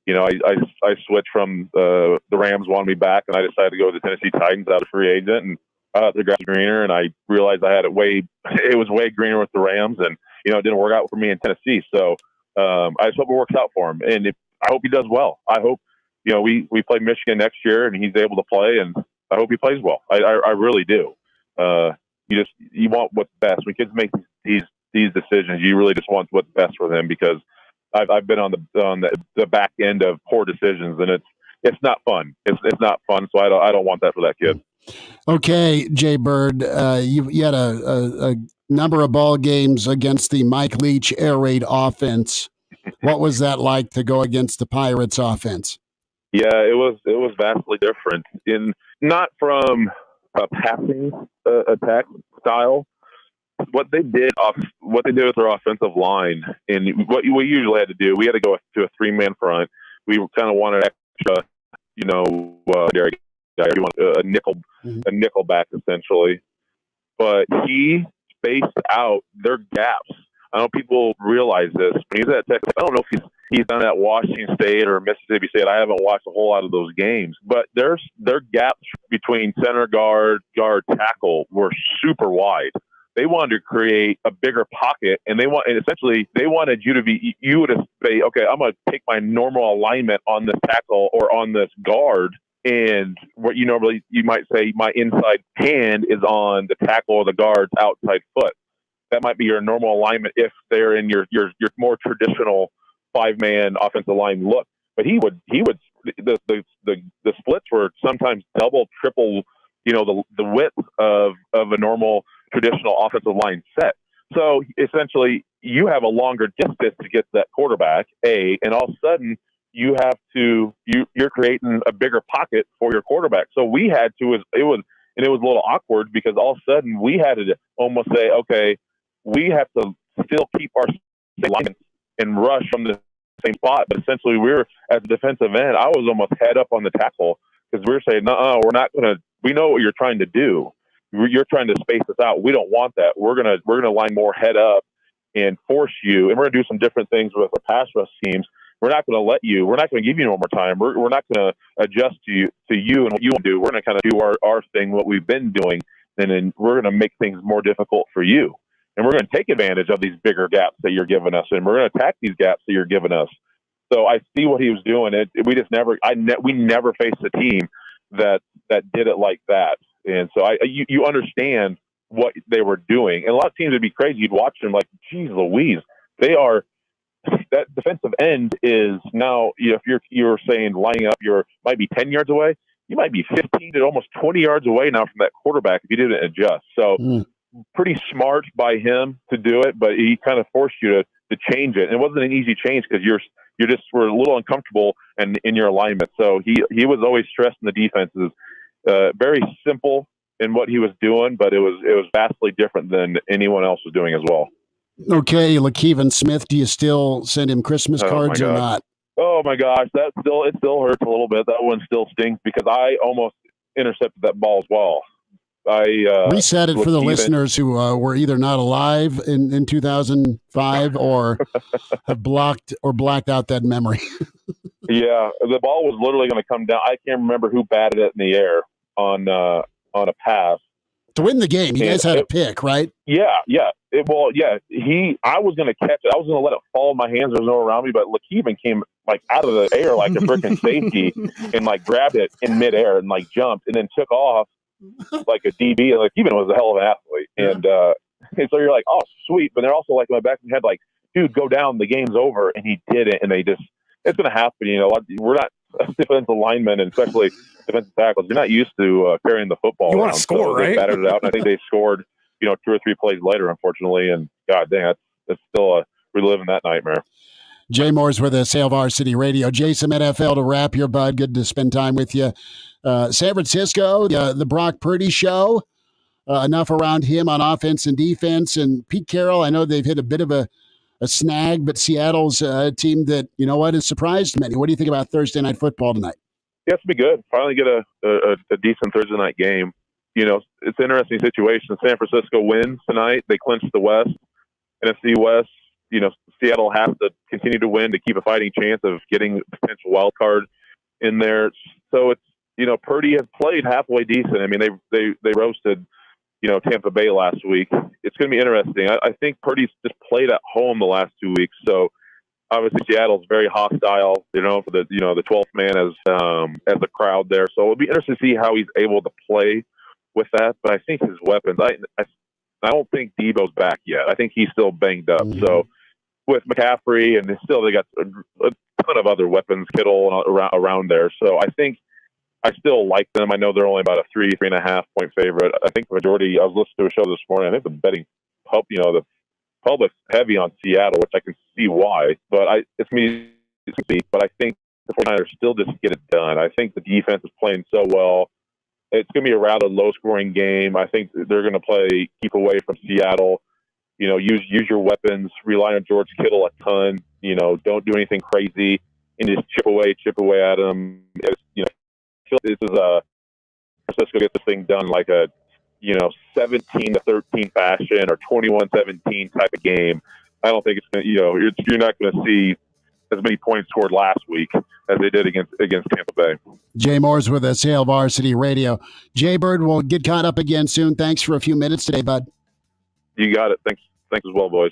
I switched from the Rams wanted me back, and I decided to go to the Tennessee Titans out of free agent, and I thought the grass was greener, and I realized it was way greener with the Rams, and it didn't work out for me in Tennessee. So I just hope it works out for him, and I hope he does well. I hope we play Michigan next year, and he's able to play, and I hope he plays well. I really do. You want what's best when kids make these decisions. You really just want what's best for them, because I've been on the back end of poor decisions, and it's not fun. It's not fun. So I don't want that for that kid. Okay, Jay Bird, you had a number of ball games against the Mike Leach air raid offense. What was that like to go against the Pirates offense? Yeah, it was vastly different, not from a passing attack style. What they did with their offensive line, and what we usually had to do, we had to go to a 3-man front. We kind of wanted extra, a nickel back essentially. But he spaced out their gaps. I don't know if people realize this. When he's at Texas, I don't know if he's done at Washington State or Mississippi State. I haven't watched a whole lot of those games, but their gaps between center guard, tackle were super wide. They wanted to create a bigger pocket, and essentially they wanted you to say, okay, I'm going to take my normal alignment on this tackle or on this guard, and what you might say my inside hand is on the tackle or the guard's outside foot. That might be your normal alignment if they're in your more traditional 5-man offensive line look. But the splits were sometimes double, triple, the width of a normal traditional offensive line set. So essentially you have a longer distance to get to that quarterback, and all of a sudden you have to you're creating a bigger pocket for your quarterback. So we had to it was a little awkward because all of a sudden we had to almost say, okay, we have to still keep our alignment and rush from the same spot, but essentially we're as a defensive end. I was almost head up on the tackle because we're saying, no, we're not going to. We know what you're trying to do. You're trying to space us out. We don't want that. We're gonna line more head up and force you, and we're gonna do some different things with our pass rush teams. We're not gonna let you. We're not gonna give you no more time. We're not gonna adjust to you and what you want to do. We're gonna kind of do our thing, what we've been doing, and then we're gonna make things more difficult for you. And we're gonna take advantage of these bigger gaps that you're giving us, and we're gonna attack these gaps that you're giving us. So I see what he was doing. We just never. We never faced a team that did it like that. And so you understand what they were doing. And a lot of teams would be crazy. You'd watch them like, geez Louise, that defensive end is now, if you're saying lining up, might be 10 yards away. You might be 15 to almost 20 yards away now from that quarterback if you didn't adjust. So pretty smart by him to do it, but he kind of forced you to change it. And it wasn't an easy change because you just were a little uncomfortable in your alignment. So he was always stressing the defenses. Very simple in what he was doing, but it was vastly different than anyone else was doing as well. Okay, Lakeven Smith, do you still send him Christmas cards or not? Oh my gosh, it still hurts a little bit. That one still stinks because I almost intercepted that ball as well. Reset it for the listeners who were either not alive in 2005 or have blacked out that memory. Yeah, the ball was literally going to come down. I can't remember who batted it in the air on a pass to win the game. You guys had a pick, right? Yeah. I was going to catch it. I was going to let it fall in my hands. There was no around me, but Lakeven came like out of the air like a freaking safety and like grabbed it in midair and like jumped and then took off like a DB. And Lakeven was a hell of an athlete, and so you're like, oh sweet. But they're also like in my back of my head, like, dude, go down. The game's over, and he did it. And it's going to happen. We're not defensive linemen, and especially defensive tackles. You're not used to carrying the football. You want to score, right? They batted it out, and I think they scored, 2 or 3 plays later, unfortunately. And god dang, it's still reliving that nightmare. Jay Moore's with us, Hail Varsity Radio. Jay, some NFL to wrap your bud. Good to spend time with you. San Francisco, the Brock Purdy show. Enough around him on offense and defense. And Pete Carroll, I know they've hit a bit of a snag, but Seattle's a team that, has surprised many. What do you think about Thursday Night Football tonight? Yeah, it's be good. Finally get a decent Thursday night game. It's an interesting situation. San Francisco wins tonight. They clinch the West. NFC West, Seattle has to continue to win to keep a fighting chance of getting a potential wild card in there. So it's, Purdy has played halfway decent. I mean, they roasted, Tampa Bay last week. It's going to be interesting. I think Purdy's just played at home the last 2 weeks. So obviously Seattle's very hostile, for the 12th man as a crowd there. So it'll be interesting to see how he's able to play with that. But I think his weapons, I don't think Debo's back yet. I think he's still banged up. Mm-hmm. So with McCaffrey and they got a ton of other weapons, Kittle around there. So I think I still like them. I know they're only about a 3.5 point favorite. I think the majority, I was listening to a show this morning, I think the betting the public's heavy on Seattle, which I can see why, but it's me to speak, but I think the 49ers still just get it done. I think the defense is playing so well. It's going to be a rather low-scoring game. I think they're going to keep away from Seattle. Use your weapons, rely on George Kittle a ton. Don't do anything crazy, and just chip away at them. This is Francisco gets this thing done like a 17-13 fashion or 21-17 type of game. I don't think it's gonna, you're not going to see as many points toward last week as they did against Tampa Bay. Jay Moore's with us, Hail Varsity Radio. Jay Bird, we'll get caught up again soon. Thanks for a few minutes today, bud. You got it. Thanks as well, boys.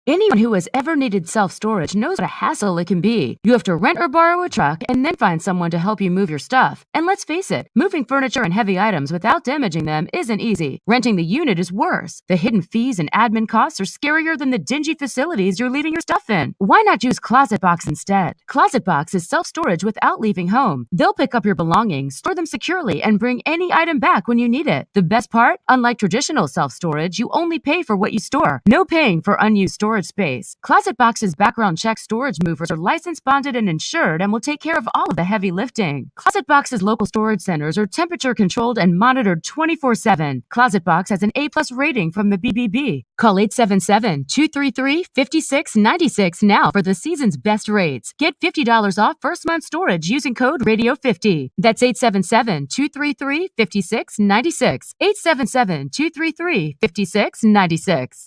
Anyone who has ever needed self-storage knows what a hassle it can be. You have to rent or borrow a truck and then find someone to help you move your stuff. And let's face it, moving furniture and heavy items without damaging them isn't easy. Renting the unit is worse. The hidden fees and admin costs are scarier than the dingy facilities you're leaving your stuff in. Why not use Closet Box instead? Closet Box is self-storage without leaving home. They'll pick up your belongings, store them securely, and bring any item back when you need it. The best part? Unlike traditional self-storage, you only pay for what you store. No paying for unused storage space. Closet Box's background check storage movers are licensed, bonded, and insured and will take care of all of the heavy lifting. Closet Box's local storage centers are temperature controlled and monitored 24/7. Closet Box has an A+ rating from the BBB. Call 877-233-5696 now for the season's best rates. Get $50 off first month storage using code RADIO50. That's 877-233-5696. 877-233-5696.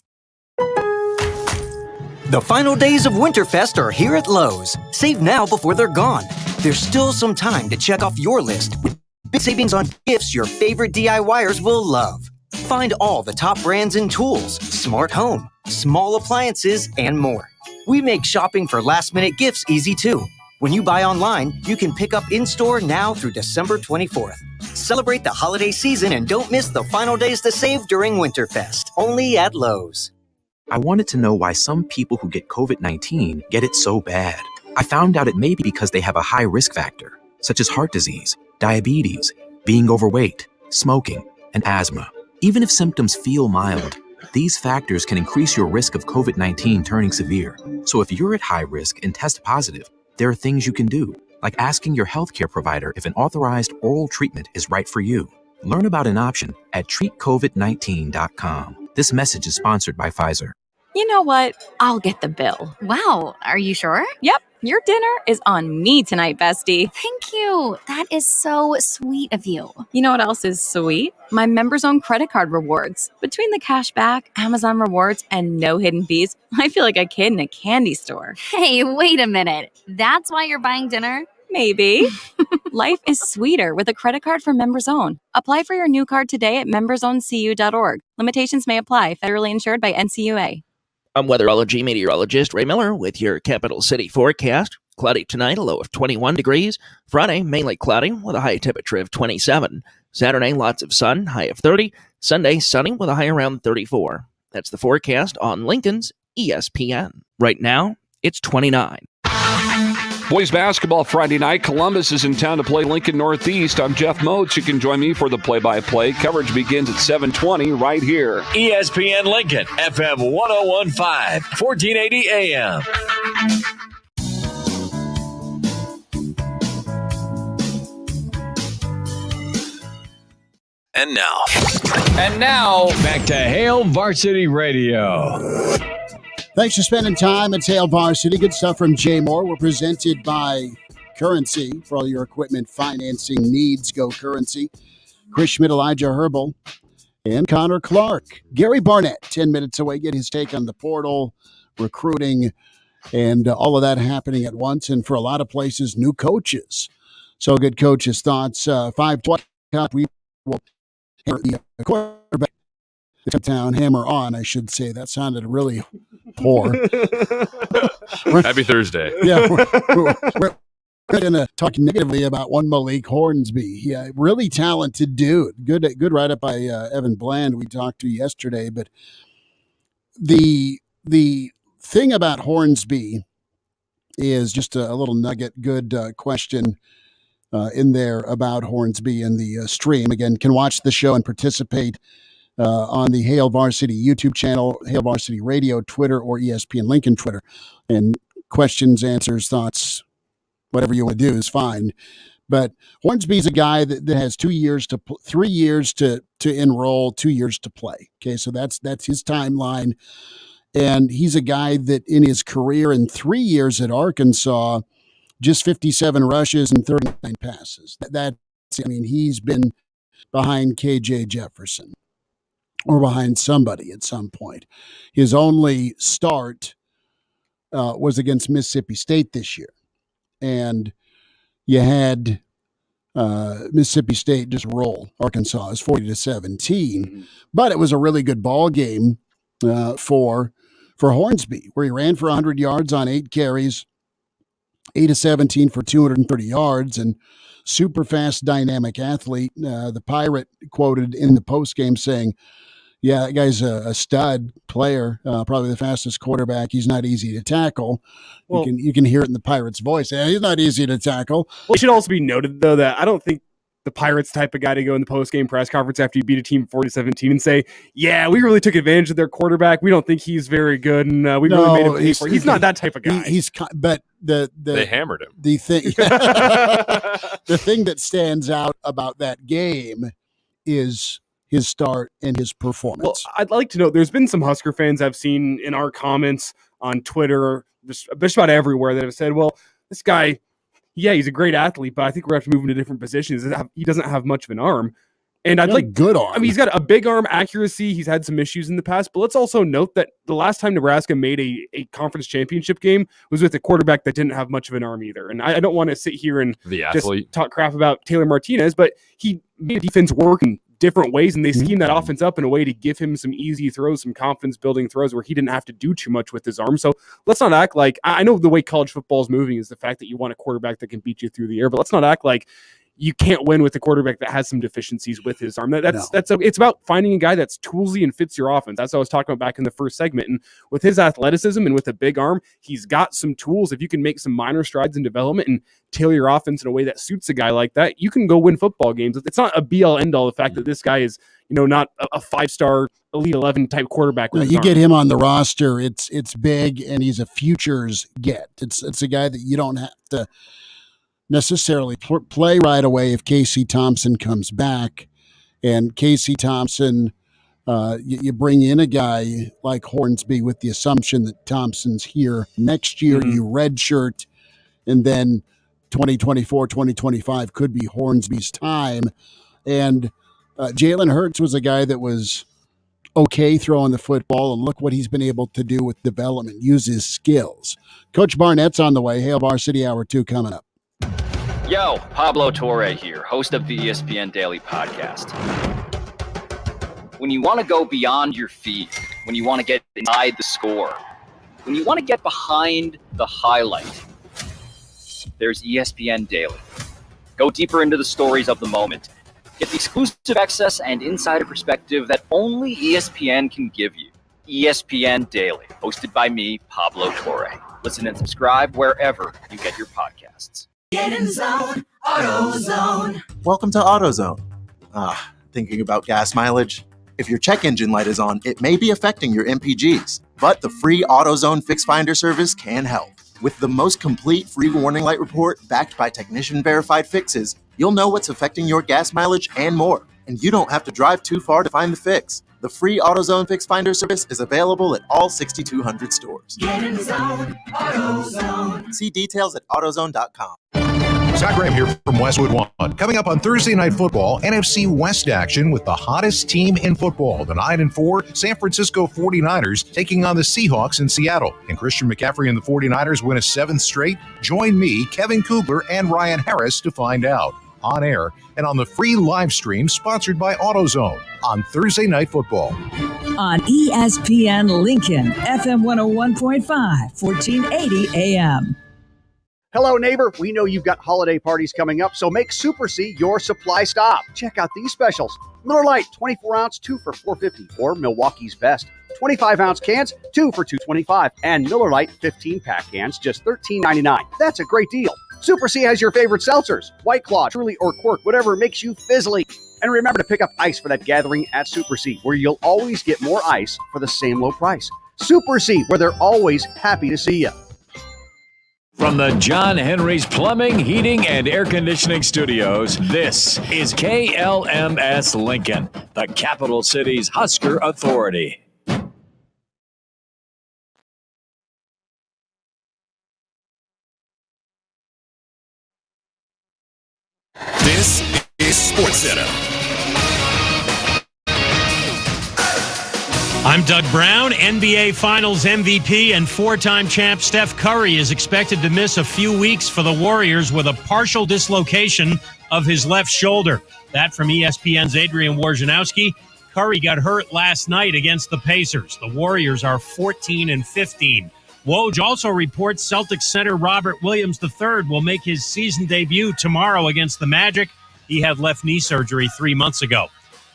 The final days of Winterfest are here at Lowe's. Save now before they're gone. There's still some time to check off your list with big savings on gifts your favorite DIYers will love. Find all the top brands in tools, smart home, small appliances, and more. We make shopping for last-minute gifts easy too. When you buy online, you can pick up in-store now through December 24th. Celebrate the holiday season and don't miss the final days to save during Winterfest. Only at Lowe's. I wanted to know why some people who get COVID-19 get it so bad. I found out it may be because they have a high risk factor, such as heart disease, diabetes, being overweight, smoking, and asthma. Even if symptoms feel mild, these factors can increase your risk of COVID-19 turning severe. So if you're at high risk and test positive, there are things you can do, like asking your healthcare provider if an authorized oral treatment is right for you. Learn about an option at treatcovid19.com. This message is sponsored by Pfizer. You know what? I'll get the bill. Wow, are you sure? Yep, your dinner is on me tonight, bestie. Thank you. That is so sweet of you. You know what else is sweet? My members own credit card rewards. Between the cash back, Amazon rewards, and no hidden fees, I feel like a kid in a candy store. Hey, wait a minute. That's why you're buying dinner? Maybe. Life is sweeter with a credit card from Members Own. Apply for your new card today at membersowncu.org. Limitations may apply. Federally insured by NCUA. I'm weatherology meteorologist Ray Miller with your Capital City forecast. Cloudy tonight, a low of 21 degrees. Friday, mainly cloudy with a high temperature of 27. Saturday, lots of sun, high of 30. Sunday, sunny with a high around 34. That's the forecast on Lincoln's ESPN. Right now, it's 29. Boys basketball Friday night. Columbus is in town to play Lincoln Northeast. I'm Jeff Moats. You can join me for the play-by-play. Coverage begins at 7:20 right here. ESPN Lincoln, FM 1015, 1480 AM. And now, back to Hail Varsity Radio. Thanks for spending time at Hail Varsity. Good stuff from Jay Moore. We're presented by Currency. For all your equipment financing needs, go Currency. Chris Schmidt, Elijah Herbel, and Connor Clark. Gary Barnett, 10 minutes away. Get his take on the portal, recruiting, and all of that happening at once. And for a lot of places, new coaches. So good coaches' thoughts. 5:20. We will hear the quarterback. Town hammer on, I should say. That sounded really poor. Happy Thursday. Yeah, we're going to talk negatively about one Malik Hornsby. Yeah, really talented dude. Good write-up by Evan Bland we talked to yesterday. But the thing about Hornsby is just a little nugget. Good question in there about Hornsby in the stream. Again, can watch the show and participate on the Hail Varsity YouTube channel, Hail Varsity Radio, Twitter, or ESPN Lincoln Twitter. And questions, answers, thoughts, whatever you want to do is fine. But Hornsby's a guy that has 3 years to enroll, 2 years to play. Okay, so that's his timeline. And he's a guy that in his career in 3 years at Arkansas, just 57 rushes and 39 passes. He's been behind KJ Jefferson, or behind somebody at some point. His only start was against Mississippi State this year. And you had Mississippi State just roll Arkansas as 40-17. But it was a really good ball game for for Hornsby, where he ran for 100 yards on 8 carries, 8 of 17 for 230 yards, and super fast, dynamic athlete. The Pirate quoted in the postgame saying, yeah, that guy's a stud player, probably the fastest quarterback. He's not easy to tackle. Well, you can hear it in the Pirates' voice. Yeah, he's not easy to tackle. Well, it should also be noted, though, that I don't think the Pirates type of guy to go in the post-game press conference after you beat a team 40-17 and say, yeah, we really took advantage of their quarterback. We don't think he's very good, and we really made him pay for it. He's not that type of guy. But they hammered him. The thing that stands out about that game is his start and his performance. Well, I'd like to know, there's been some Husker fans I've seen in our comments on Twitter, just about everywhere, that have said, well, this guy, yeah, he's a great athlete, but I think we're going to have to move him to different positions. He doesn't have much of an arm. And I'd like good arm. I mean, he's got a big arm accuracy. He's had some issues in the past, but let's also note that the last time Nebraska made a conference championship game was with a quarterback that didn't have much of an arm either. And I don't want to sit here and just talk crap about Taylor Martinez, but he made defense work in different ways, and they schemed that offense up in a way to give him some easy throws, some confidence-building throws where he didn't have to do too much with his arm. So let's not act like, I know the way college football is moving is the fact that you want a quarterback that can beat you through the air, but let's not act like you can't win with a quarterback that has some deficiencies with his arm. It's about finding a guy that's toolsy and fits your offense. That's what I was talking about back in the first segment. And with his athleticism and with a big arm, he's got some tools. If you can make some minor strides in development and tailor your offense in a way that suits a guy like that, you can go win football games. It's not a be-all, end-all, the fact that this guy is, not a 5-star Elite 11 type quarterback. With you get him on the roster, it's big, and he's a futures get. It's a guy that you don't have to necessarily play right away if Casey Thompson comes back. And Casey Thompson, you bring in a guy like Hornsby with the assumption that Thompson's here next year. You redshirt, and then 2024, 2025 could be Hornsby's time. And Jalen Hurts was a guy that was okay throwing the football, and look what he's been able to do with development, use his skills. Coach Barnett's on the way. Hail Varsity Hour 2 coming up. Yo, Pablo Torre here, host of the ESPN Daily Podcast. When you want to go beyond your feed, when you want to get inside the score, when you want to get behind the highlight, there's ESPN Daily. Go deeper into the stories of the moment. Get the exclusive access and insider perspective that only ESPN can give you. ESPN Daily, hosted by me, Pablo Torre. Listen and subscribe wherever you get your podcasts. Get in zone, AutoZone. Welcome to AutoZone. Thinking about gas mileage? If your check engine light is on, it may be affecting your MPGs, but the free AutoZone Fix Finder service can help. With the most complete free warning light report backed by technician-verified fixes, you'll know what's affecting your gas mileage and more, and you don't have to drive too far to find the fix. The free AutoZone Fix Finder service is available at all 6,200 stores. Get in the zone, AutoZone. See details at AutoZone.com. Scott Graham here from Westwood One. Coming up on Thursday Night Football, NFC West action with the hottest team in football, the 9-4 San Francisco 49ers taking on the Seahawks in Seattle. And Christian McCaffrey and the 49ers win a 7th straight? Join me, Kevin Kugler, and Ryan Harris to find out. On air and on the free live stream sponsored by AutoZone on Thursday Night Football. On ESPN Lincoln, FM 101.5, 1480 AM. Hello, neighbor. We know you've got holiday parties coming up, so make Super C your supply stop. Check out these specials. Miller Lite, 24-ounce, 2 for $4.50, or Milwaukee's Best, 25-ounce cans, 2 for $2.25, and Miller Lite 15-pack cans, just $13.99. That's a great deal. Super C has your favorite seltzers, White Claw, Truly, or Quirk, whatever makes you fizzly. And remember to pick up ice for that gathering at Super C, where you'll always get more ice for the same low price. Super C, where they're always happy to see you. From the John Henry's Plumbing, Heating, and Air Conditioning Studios, this is KLMS Lincoln, the capital city's Husker Authority. This is SportsCenter. I'm Doug Brown. NBA Finals MVP and 4-time champ Steph Curry is expected to miss a few weeks for the Warriors with a partial dislocation of his left shoulder. That from ESPN's Adrian Wojnarowski. Curry got hurt last night against the Pacers. The Warriors are 14-15. Woj also reports Celtics center Robert Williams III will make his season debut tomorrow against the Magic. He had left knee surgery 3 months ago.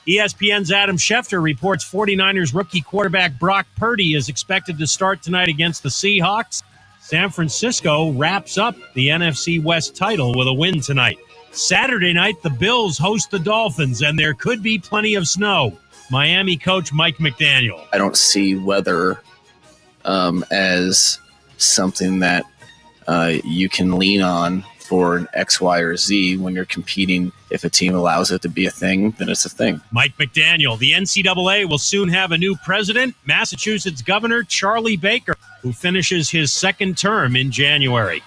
ESPN's Adam Schefter reports 49ers rookie quarterback Brock Purdy is expected to start tonight against the Seahawks. San Francisco wraps up the NFC West title with a win tonight. Saturday night, the Bills host the Dolphins, and there could be plenty of snow. Miami coach Mike McDaniel. I don't see weather as something that you can lean on for an X, Y, or Z when you're competing. If a team allows it to be a thing, then it's a thing. Mike McDaniel. The NCAA will soon have a new president, Massachusetts Governor Charlie Baker, who finishes his second term in January.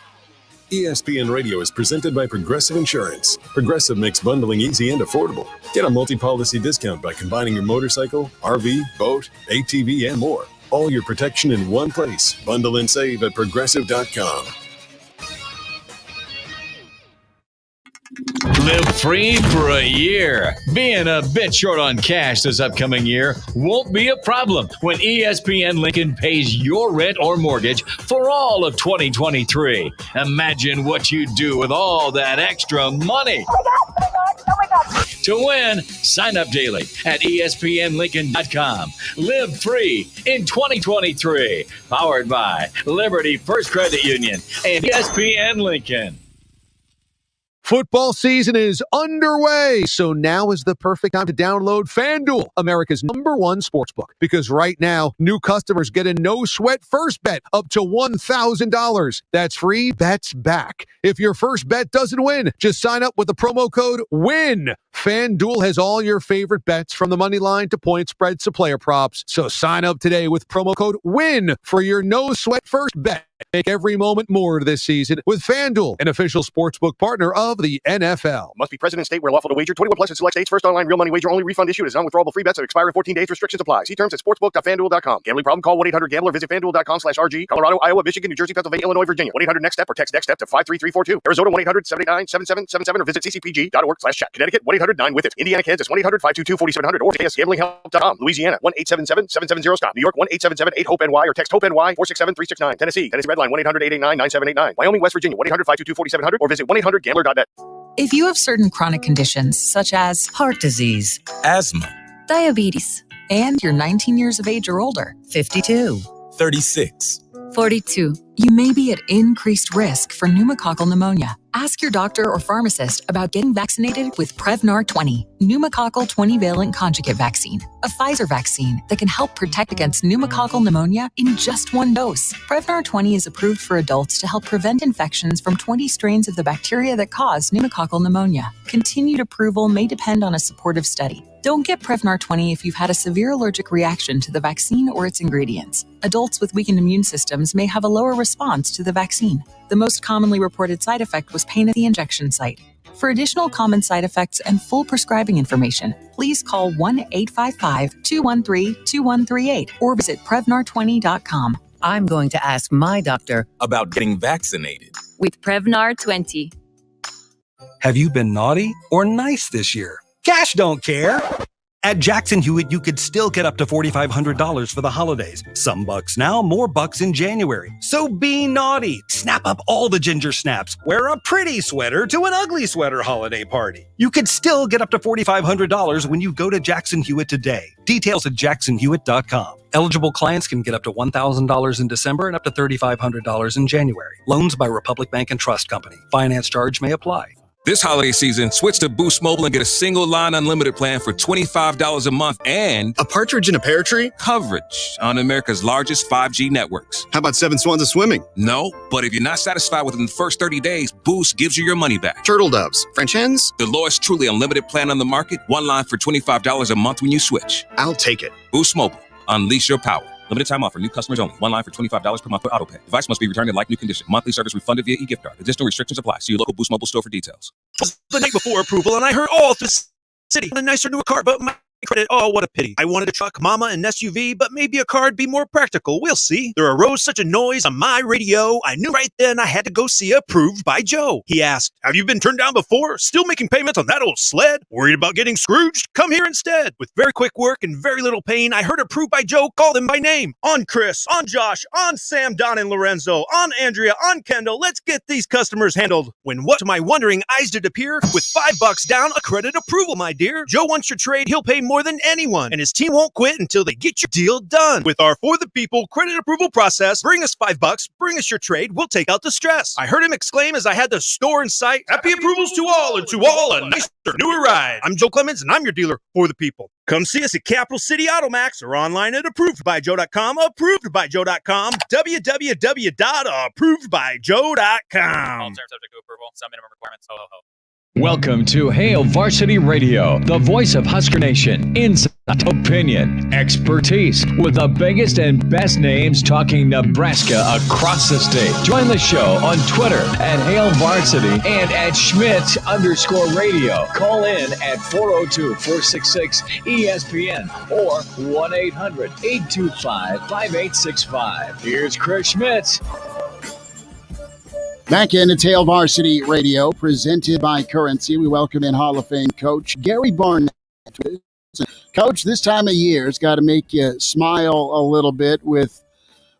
ESPN Radio is presented by Progressive Insurance. Progressive makes bundling easy and affordable. Get a multi-policy discount by combining your motorcycle, RV, boat, ATV, and more. All your protection in one place. Bundle and save at Progressive.com. Live free for a year. Being a bit short on cash this upcoming year won't be a problem when ESPN Lincoln pays your rent or mortgage for all of 2023. Imagine what you'd do with all that extra money. To win, sign up daily at ESPNLincoln.com. Live free in 2023. Powered by Liberty First Credit Union and ESPN Lincoln. Football season is underway, so now is the perfect time to download FanDuel, America's #1 sportsbook. Because right now, new customers get a no-sweat first bet up to $1,000. That's free bets back. If your first bet doesn't win, just sign up with the promo code WIN. FanDuel has all your favorite bets from the money line to point spreads to player props. So sign up today with promo code WIN for your no-sweat first bet. Make every moment more this season with FanDuel, an official sportsbook partner of the NFL. Must be present in state where lawful to wager. 21 plus in select states. First online real money wager only. Refund issued as non-withdrawable free bets that expire in 14 days. Restrictions apply. See terms at sportsbook.fanduel.com. Gambling problem? Call 1-800-GAMBLER. Visit FanDuel.com/RG. Colorado, Iowa, Michigan, New Jersey, Pennsylvania, Illinois, Virginia. 1-800-NEXT-STEP or text NEXT-STEP to 53342. Arizona 1-800-789-7777 or visit ccpg.org/chat. Connecticut 1-800-9-WITH-IT. Indiana, Kansas 1-800-522-4700 or JSGamblingHelp.com. Louisiana 1-877-770-STOP. New York 1-877-8-HOPE-NY or text HOPE-NY 467-369. Tennessee Redline 1-800-889-9789. Wyoming, West Virginia 1-800-522-4700 or visit 1-800-GAMBLER.net. If you have certain chronic conditions such as heart disease, asthma, diabetes, and you're 19 years of age or older, 52, 36, 42, you may be at increased risk for pneumococcal pneumonia. Ask your doctor or pharmacist about getting vaccinated with Prevnar 20, pneumococcal 20-valent conjugate vaccine, a Pfizer vaccine that can help protect against pneumococcal pneumonia in just one dose. Prevnar 20 is approved for adults to help prevent infections from 20 strains of the bacteria that cause pneumococcal pneumonia. Continued approval may depend on a supportive study. Don't get Prevnar 20 if you've had a severe allergic reaction to the vaccine or its ingredients. Adults with weakened immune systems may have a lower response to the vaccine. The most commonly reported side effect was pain at the injection site. For additional common side effects and full prescribing information, please call 1-855-213-2138 or visit Prevnar20.com. I'm going to ask my doctor about getting vaccinated with Prevnar 20. Have you been naughty or nice this year? Cash don't care. At Jackson Hewitt, you could still get up to $4,500 for the holidays. Some bucks now, more bucks in January. So be naughty. Snap up all the ginger snaps. Wear a pretty sweater to an ugly sweater holiday party. You could still get up to $4,500 when you go to Jackson Hewitt today. Details at jacksonhewitt.com. Eligible clients can get up to $1,000 in December and up to $3,500 in January. Loans by Republic Bank and Trust Company. Finance charge may apply. This holiday season, switch to Boost Mobile and get a single line unlimited plan for $25 a month and a partridge in a pear tree coverage on America's largest 5G networks. How about 7 swans of swimming? No, but if you're not satisfied within the first 30 days, Boost gives you your money back. Turtle doves, French hens, the lowest truly unlimited plan on the market. One line for $25 a month when you switch. I'll take it. Boost Mobile. Unleash your power. Limited time offer. New customers only. One line for $25 per month for autopay. Device must be returned in like new condition. Monthly service refunded via e-gift card. Additional restrictions apply. See your local Boost Mobile store for details. The night before approval, and I heard all through the city, a nicer, newer car, but my credit. Oh, what a pity. I wanted a truck, mama, an SUV, but maybe a car'd be more practical. We'll see. There arose such a noise on my radio. I knew right then I had to go see Approved by Joe. He asked, have you been turned down before? Still making payments on that old sled? Worried about getting Scrooged? Come here instead. With very quick work and very little pain, I heard Approved by Joe call them by name. On Chris, on Josh, on Sam, Don, and Lorenzo, on Andrea, on Kendall. Let's get these customers handled. When what to my wondering eyes did appear? With $5 down, a credit approval, my dear. Joe wants your trade. He'll pay more than anyone, and his team won't quit until they get your deal done. With our For the People credit approval process, bring us $5, bring us your trade, we'll take out the stress. I heard him exclaim as I had the store in sight. Happy approvals to all, and to all a nicer, newer ride. I'm Joe Clemens, and I'm your dealer for the people. Come see us at Capital City Automax or online at approvedbyjoe.com, approvedbyjoe.com, www.approvedbyjoe.com. All terms subject to approval. Some minimum requirements. Ho, ho, ho. Welcome to Hail Varsity Radio, the voice of Husker Nation. Insight, opinion, expertise, with the biggest and best names talking Nebraska across the state. Join the show on Twitter at Hail Varsity and at Schmidt_radio. Call in at 402-466-ESPN or 1-800-825-5865. Here's Chris Schmidt. Back in, it's Hail Varsity Radio, presented by Currency. We welcome in Hall of Fame coach Gary Barnett. Coach, this time of year has got to make you smile a little bit with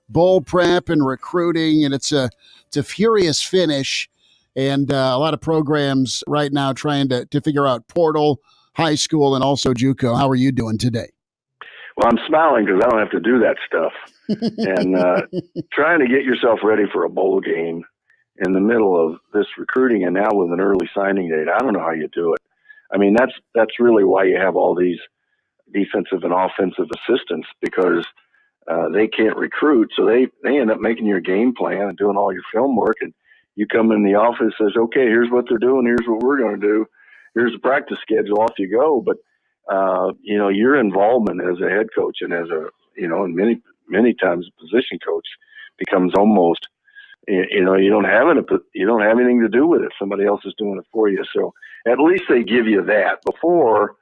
bowl prep and recruiting, and it's a furious finish, and a lot of programs right now trying to figure out portal, high school, and also JUCO. How are you doing today? Well, I'm smiling because I don't have to do that stuff, and trying to get yourself ready for a bowl game in the middle of this recruiting, and now with an early signing date, I don't know how you do it. I mean, that's really why you have all these defensive and offensive assistants, because they can't recruit, so they end up making your game plan and doing all your film work, and you come in the office and says, okay, here's what they're doing, here's what we're going to do, here's the practice schedule, off you go. But your involvement as a head coach and as a and many times a position coach becomes almost, you don't have anything to do with it. Somebody else is doing it for you. So at least they give you that. Before,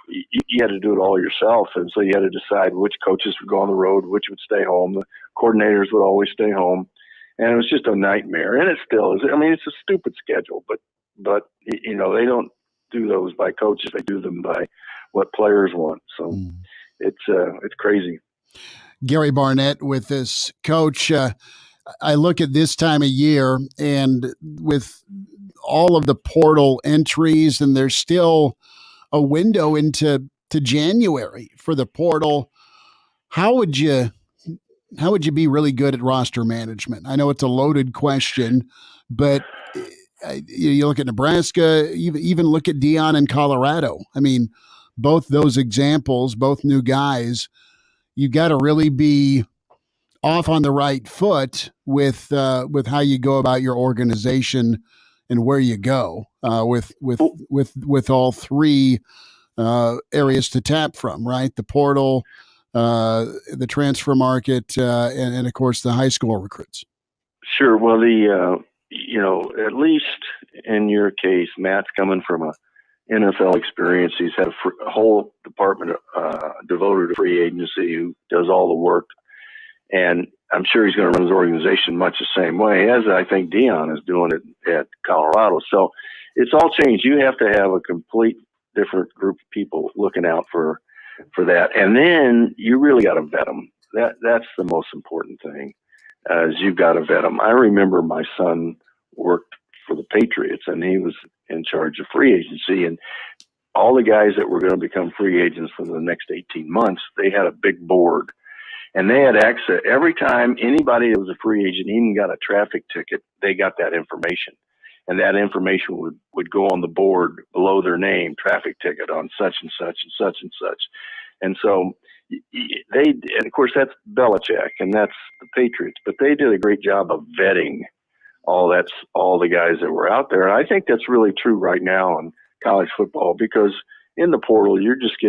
you had to do it all yourself, and so you had to decide which coaches would go on the road, which would stay home. The coordinators would always stay home, and it was just a nightmare. And it still is. I mean, it's a stupid schedule, but they don't do those by coaches. They do them by what players want. So it's crazy. Gary Barnett with this, Coach. I look at this time of year, and with all of the portal entries, and there's still a window into January for the portal. How would you be really good at roster management? I know it's a loaded question, but you look at Nebraska, even look at Dion in Colorado. I mean, both those examples, both new guys, you got to really be off on the right foot with how you go about your organization and where you go with all three areas to tap from, right? The portal, the transfer market, and of course the high school recruits. Sure. Well, at least in your case, Matt's coming from a NFL experience. He's had a whole department devoted to free agency who does all the work. And I'm sure he's going to run his organization much the same way as I think Dion is doing it at Colorado. So it's all changed. You have to have a complete different group of people looking out for that. And then you really got to vet them. That's the most important thing, is you've got to vet them. I remember my son worked for the Patriots, and he was in charge of free agency. And all the guys that were going to become free agents for the next 18 months, they had a big board. And they had access. Every time anybody that was a free agent even got a traffic ticket, they got that information. And that information would go on the board below their name, traffic ticket on such and such and such and such. And so and of course, that's Belichick and that's the Patriots, but they did a great job of vetting all the guys that were out there. And I think that's really true right now in college football, because in the portal, you're just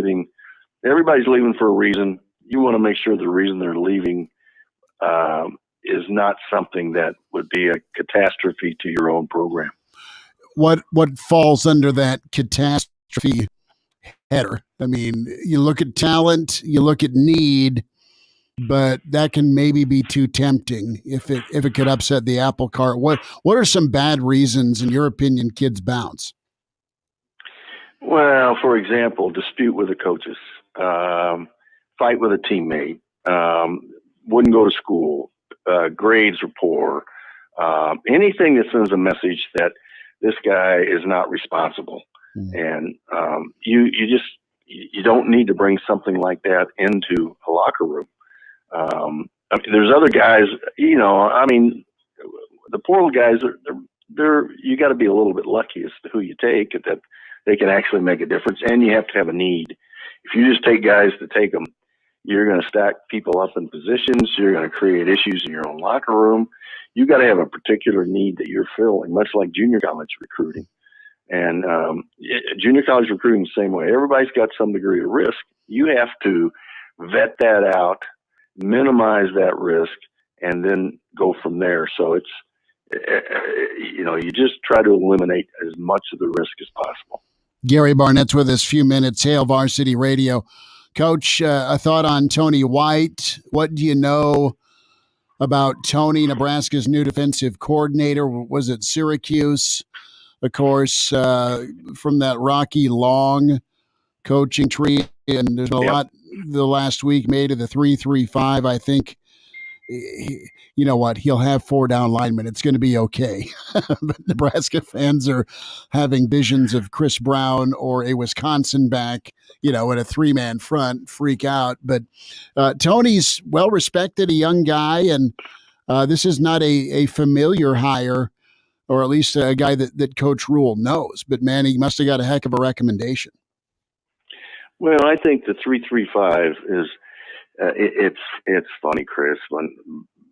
everybody's leaving for a reason. You want to make sure the reason they're leaving is not something that would be a catastrophe to your own program. What falls under that catastrophe header. I mean, you look at talent, you look at need, but that can maybe be too tempting if it could upset the apple cart. What are some bad reasons, in your opinion, kids bounce? Well, for example, dispute with the coaches, fight with a teammate, wouldn't go to school, grades are poor, anything that sends a message that this guy is not responsible. And you don't need to bring something like that into a locker room. There's other guys, the poor guys they're you got to be a little bit lucky as to who you take, that they can actually make a difference, and you have to have a need. If you just take guys to take them, you're going to stack people up in positions. You're going to create issues in your own locker room. You got to have a particular need that you're filling, much like junior college recruiting. And junior college recruiting the same way. Everybody's got some degree of risk. You have to vet that out, minimize that risk, and then go from there. So it's, you just try to eliminate as much of the risk as possible. Gary Barnett's with us, few minutes. Hail Varsity Radio. Coach, a thought on Tony White. What do you know about Tony, Nebraska's new defensive coordinator? Was it Syracuse? Of course, from that Rocky Long coaching tree, and there's a lot the last week made of the 3-3-5. I think, you know what, he'll have 4 down linemen. It's going to be okay. But Nebraska fans are having visions of Chris Brown or a Wisconsin back, in a 3-man front, freak out. But Tony's well-respected, a young guy, and this is not a familiar hire, or at least a guy that Coach Rhule knows. But, man, he must have got a heck of a recommendation. Well, I think the 3-3-5 is it's funny, Chris. When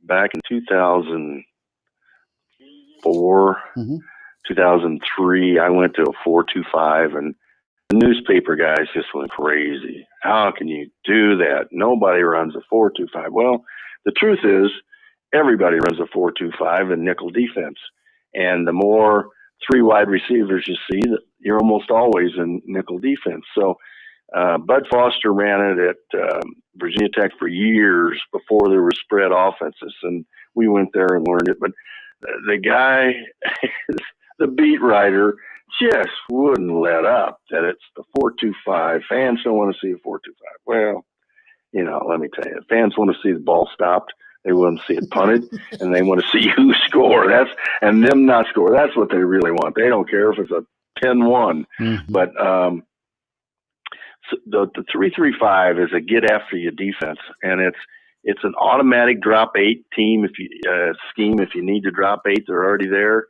back in 2004, 2003, I went to a 4-2-5, and the newspaper guys just went crazy. How can you do that? Nobody runs a 4-2-5. Well, the truth is everybody runs a 4-2-5 in nickel defense. And the more 3 wide receivers you see, you're almost always in nickel defense. So Bud Foster ran it at Virginia Tech for years before there were spread offenses, and we went there and learned it. But the guy, the beat writer, just wouldn't let up that it's the 4-2-5. Fans don't want to see a 4-2-5. Well, let me tell you, fans want to see the ball stopped. They want to see it punted, and they want to see who score. And them not score. That's what they really want. They don't care if it's a 10-1. But so the 3-3-5 is a get after you defense, and it's an automatic drop 8 team scheme. If you need to drop 8, they're already there.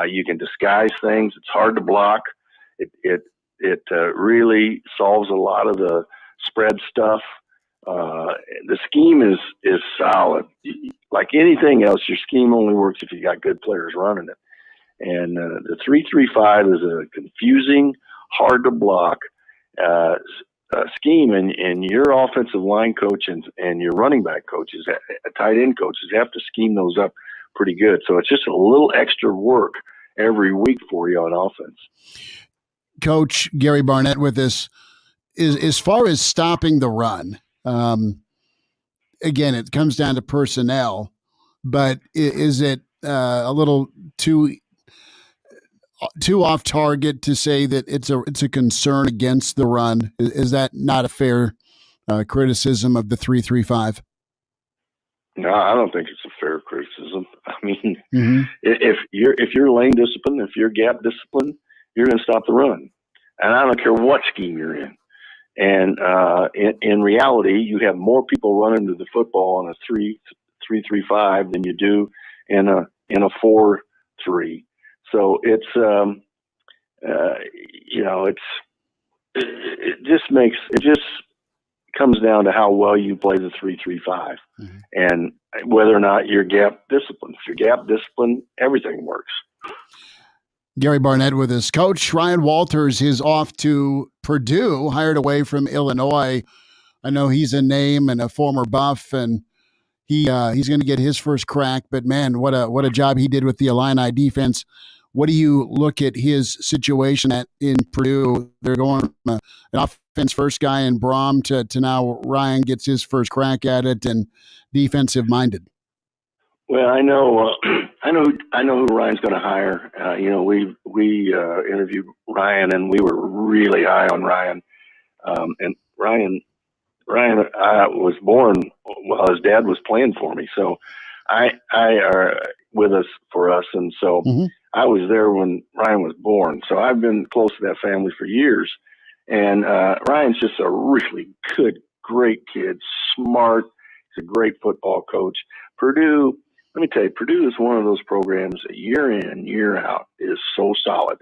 You can disguise things. It's hard to block. It really solves a lot of the spread stuff. The scheme is solid. Like anything else, your scheme only works if you got good players running it. And the 3-3-5 is a confusing, hard to block scheme, and your offensive line coach and your running back coaches, tight end coaches, have to scheme those up pretty good. So it's just a little extra work every week for you on offense. Coach Gary Barnett with us. As far as stopping the run, again, it comes down to personnel, but is it a little too off target to say that it's a concern against the run? Is that not a fair criticism of the 3-3-5? No, I don't think it's a fair criticism. I mean, if you're lane discipline, if you're gap discipline, you're going to stop the run, and I don't care what scheme you're in. And in reality, you have more people running to the football on a 3-3-5 than you do in a 4-3. So it's it just comes down to how well you play the 3-3-5 and whether or not you're gap disciplined. If you're gap disciplined, everything works. Gary Barnett with us. Coach Ryan Walters is off to Purdue, hired away from Illinois. I know he's a name and a former Buff, and he's going to get his first crack. But man, what a job he did with the Illini defense. What do you look at his situation in Purdue? They're going from an offense first guy in Brom to now Ryan gets his first crack at it and defensive minded. Well, I know who Ryan's going to hire. We interviewed Ryan, and we were really high on Ryan. And Ryan was born while his dad was playing for me, so I for us, and so I was there when Ryan was born. So I've been close to that family for years, and Ryan's just a really good, great kid, smart. He's a great football coach. Purdue. Let me tell you, Purdue is one of those programs that year in, year out is so solid.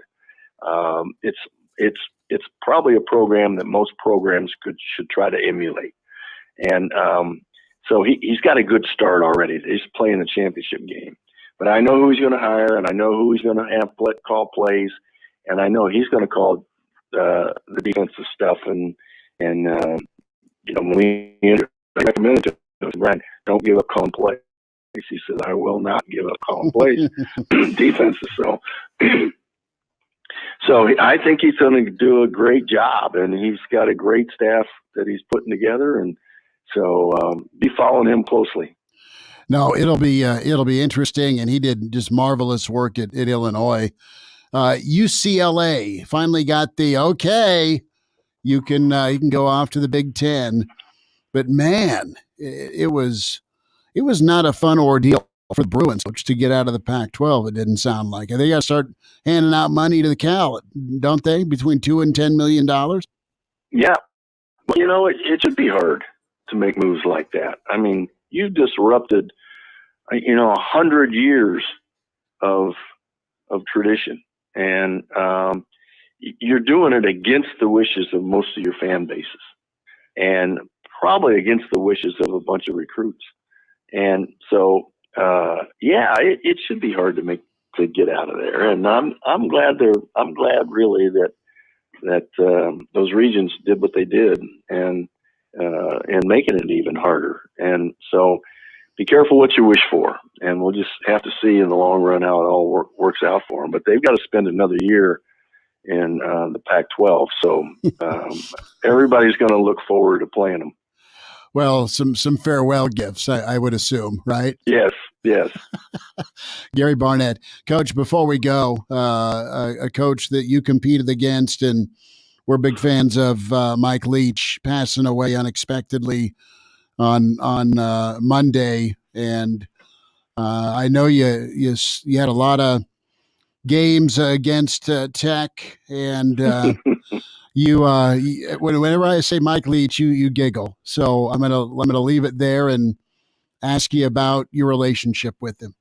It's probably a program that most programs should try to emulate. And so he's got a good start already. He's playing the championship game. But I know who he's going to hire, and I know who he's going to have call plays, and I know he's going to call the defensive stuff. And when we recommended to him, Brian, don't give up calling plays. He said, I will not give up calling plays defenses. So I think he's going to do a great job, and he's got a great staff that he's putting together. And so be following him closely. No, it'll be interesting. And he did just marvelous work at Illinois. UCLA finally got the, okay, you can go off to the Big Ten, but man, it was not a fun ordeal for the Bruins coach to get out of the Pac-12. It didn't sound like it. They got to start handing out money to the Cal, don't they? Between $2 and $10 million. Yeah, well, it should be hard to make moves like that. I mean, you disrupted, 100 years of tradition, and you're doing it against the wishes of most of your fan bases, and probably against the wishes of a bunch of recruits. And so, it should be hard to get out of there. And I'm glad really that those regions did what they did and making it even harder. And so be careful what you wish for, and we'll just have to see in the long run how it all works out for them. But they've got to spend another year in the Pac-12. So everybody's going to look forward to playing them. Well, some farewell gifts, I would assume, right? Yes. Gary Barnett. Coach, before we go, a coach that you competed against, and we're big fans of, Mike Leach, passing away unexpectedly on Monday. And I know you had a lot of games against Tech, and whenever I say Mike Leach, you giggle. So I'm gonna leave it there and ask you about your relationship with him.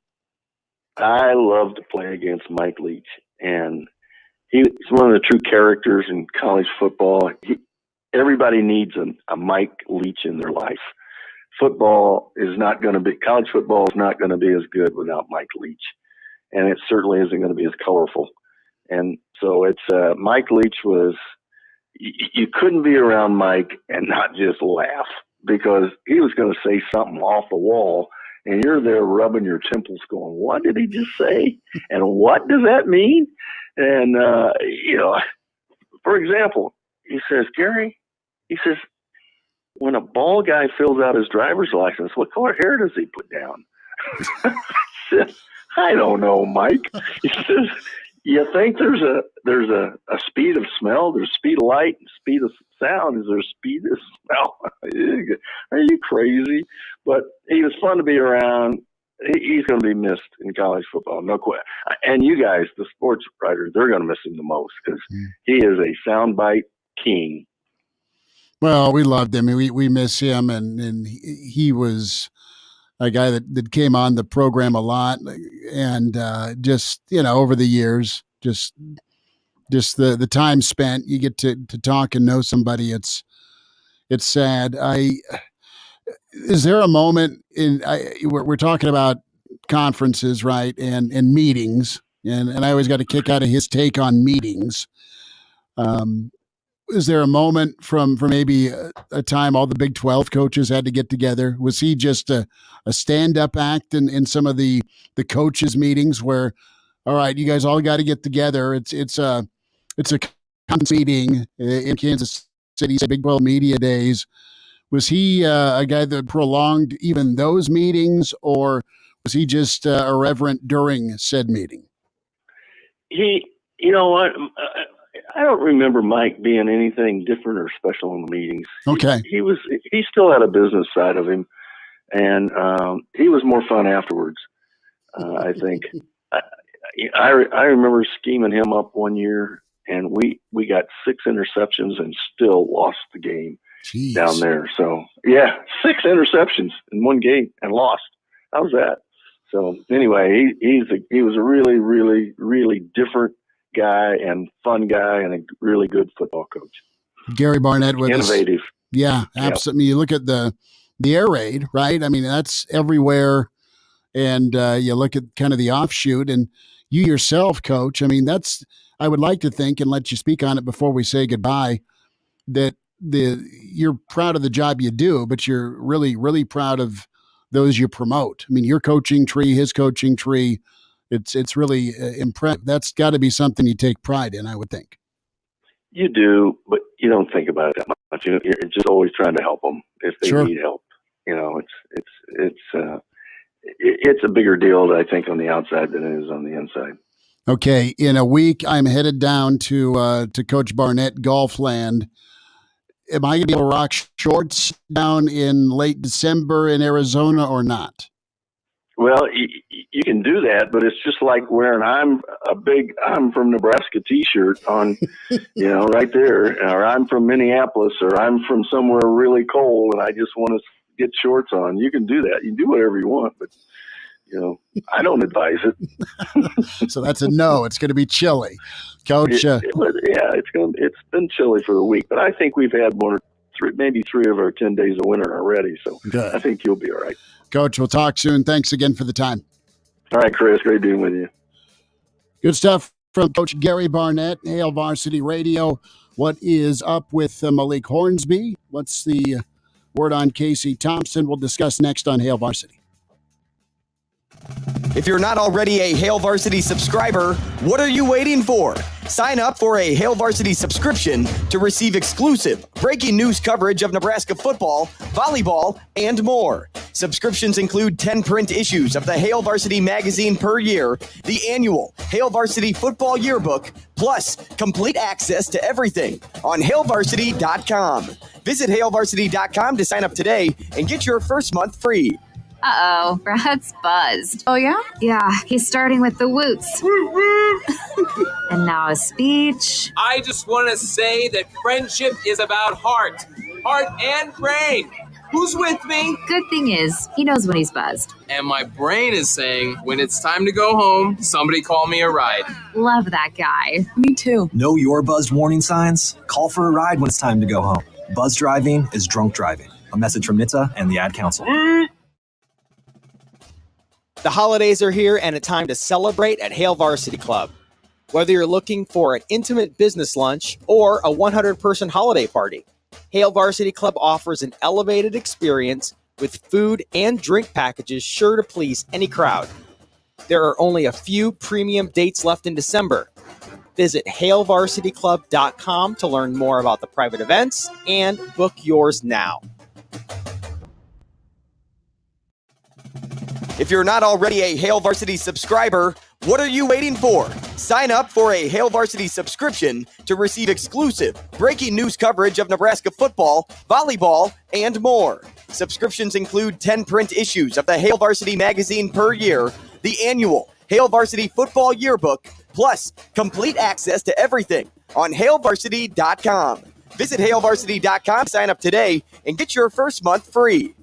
I love to play against Mike Leach, and he's one of the true characters in college football. Everybody needs a Mike Leach in their life. College football is not going to be as good without Mike Leach, and it certainly isn't going to be as colorful. And so it's Mike Leach was. You couldn't be around Mike and not just laugh, because he was going to say something off the wall, and you're there rubbing your temples going, what did he just say? And what does that mean? And, for example, he says, Gary, when a bald guy fills out his driver's license, what color hair does he put down? I said, I don't know, Mike. He says, you think there's a speed of smell, there's speed of light, and speed of sound. Is there a speed of smell? Are you crazy? But he was fun to be around. He's going to be missed in college football, no question. And you guys, the sports writers, they're going to miss him the most, because he is a soundbite king. Well, we loved him. We miss him, and he was a guy that came on the program a lot, and just over the years, just the time spent, you get to talk and know somebody. It's sad. Is there a moment we're talking about conferences, right, and meetings, and I always got a kick out of his take on meetings. Is there a moment from maybe a time all the Big 12 coaches had to get together? Was he just a stand-up act in some of the coaches' meetings where all right, you guys all got to get together. It's a conference meeting in Kansas City, Big 12 Media Days. Was he a guy that prolonged even those meetings, or was he just irreverent during said meeting? He, you know what? I don't remember Mike being anything different or special in the meetings. Okay. He still had a business side of him, and he was more fun afterwards. I think. I remember scheming him up one year, and we got 6 interceptions and still lost the game. Jeez. Down there. So yeah, 6 interceptions in one game and lost. How's that? So anyway, he was a really, really, really different guy and fun guy and a really good football coach. Gary Barnett was innovative. Yeah, absolutely. You look at the air raid, right? I mean, that's everywhere. And you look at kind of the offshoot, and you yourself, Coach. I mean, I would like to think, and let you speak on it before we say goodbye, that you're proud of the job you do, but you're really, really proud of those you promote. I mean, your coaching tree, his coaching tree, it's really impressive. That's got to be something you take pride in, I would think. You do, but you don't think about it that much. You're just always trying to help them if they Sure. need help. You know, it's a bigger deal, I think, on the outside than it is on the inside. Okay, in a week, I'm headed down to Coach Barnett Golfland. Am I going to be able to rock shorts down in late December in Arizona or not? Well, you can do that, but it's just like wearing I'm from Nebraska T-shirt on, right there, or I'm from Minneapolis, or I'm from somewhere really cold, and I just want to get shorts on. You can do that. You can do whatever you want, but I don't advise it. So that's a no. It's going to be chilly, Coach. It's been chilly for the week, but I think we've had maybe 3 of our 10 days of winter already. So Good. I think you'll be all right. Coach, we'll talk soon. Thanks again for the time. All right, Chris. Great being with you. Good stuff from Coach Gary Barnett, Hail Varsity Radio. What is up with Malik Hornsby? What's the word on Casey Thompson? We'll discuss next on Hail Varsity. If you're not already a Hail Varsity subscriber, what are you waiting for? Sign up for a Hail Varsity subscription to receive exclusive breaking news coverage of Nebraska football, volleyball, and more. Subscriptions include 10 print issues of the Hail Varsity magazine per year, the annual Hail Varsity football yearbook, plus complete access to everything on hailvarsity.com. Visit hailvarsity.com to sign up today and get your first month free. Uh-oh, Brad's buzzed. Oh, yeah? Yeah, he's starting with the woots. And now a speech. I just want to say that friendship is about heart and brain. Who's with me? Good thing is, he knows when he's buzzed. And my brain is saying, when it's time to go home, somebody call me a ride. Love that guy. Me too. Know your buzzed warning signs? Call for a ride when it's time to go home. Buzz driving is drunk driving. A message from NHTSA and the Ad Council. The holidays are here and it's time to celebrate at Hail Varsity Club. Whether you're looking for an intimate business lunch or a 100-person holiday party, Hail Varsity Club offers an elevated experience with food and drink packages sure to please any crowd. There are only a few premium dates left in December. Visit hailvarsityclub.com to learn more about the private events and book yours now. If you're not already a Hail Varsity subscriber, what are you waiting for? Sign up for a Hail Varsity subscription to receive exclusive breaking news coverage of Nebraska football, volleyball, and more. Subscriptions include 10 print issues of the Hail Varsity magazine per year, the annual Hail Varsity football yearbook, plus complete access to everything on hailvarsity.com. Visit hailvarsity.com, sign up today, and get your first month free.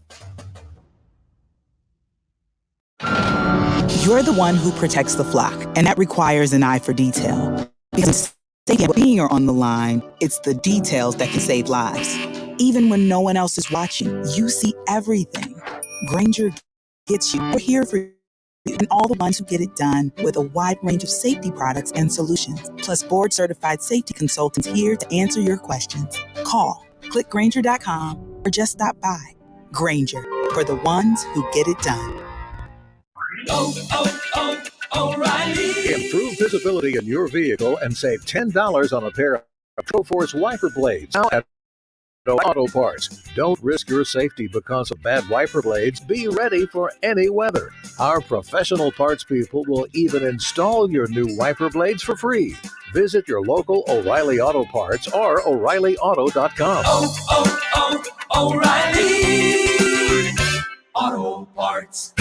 You're the one who protects the flock, and that requires an eye for detail. Because safety and well-being are on the line, it's the details that can save lives. Even when no one else is watching, you see everything. Grainger gets you. We're here for you and all the ones who get it done with a wide range of safety products and solutions, plus board-certified safety consultants here to answer your questions. Call, click Grainger.com, or just stop by. Grainger, for the ones who get it done. O'Reilly. Improve visibility in your vehicle and save $10 on a pair of ProForce wiper blades now at Auto Parts. Don't risk your safety because of bad wiper blades. Be ready for any weather. Our professional parts people will even install your new wiper blades for free. Visit your local O'Reilly Auto Parts or O'ReillyAuto.com. O'Reilly Auto Parts.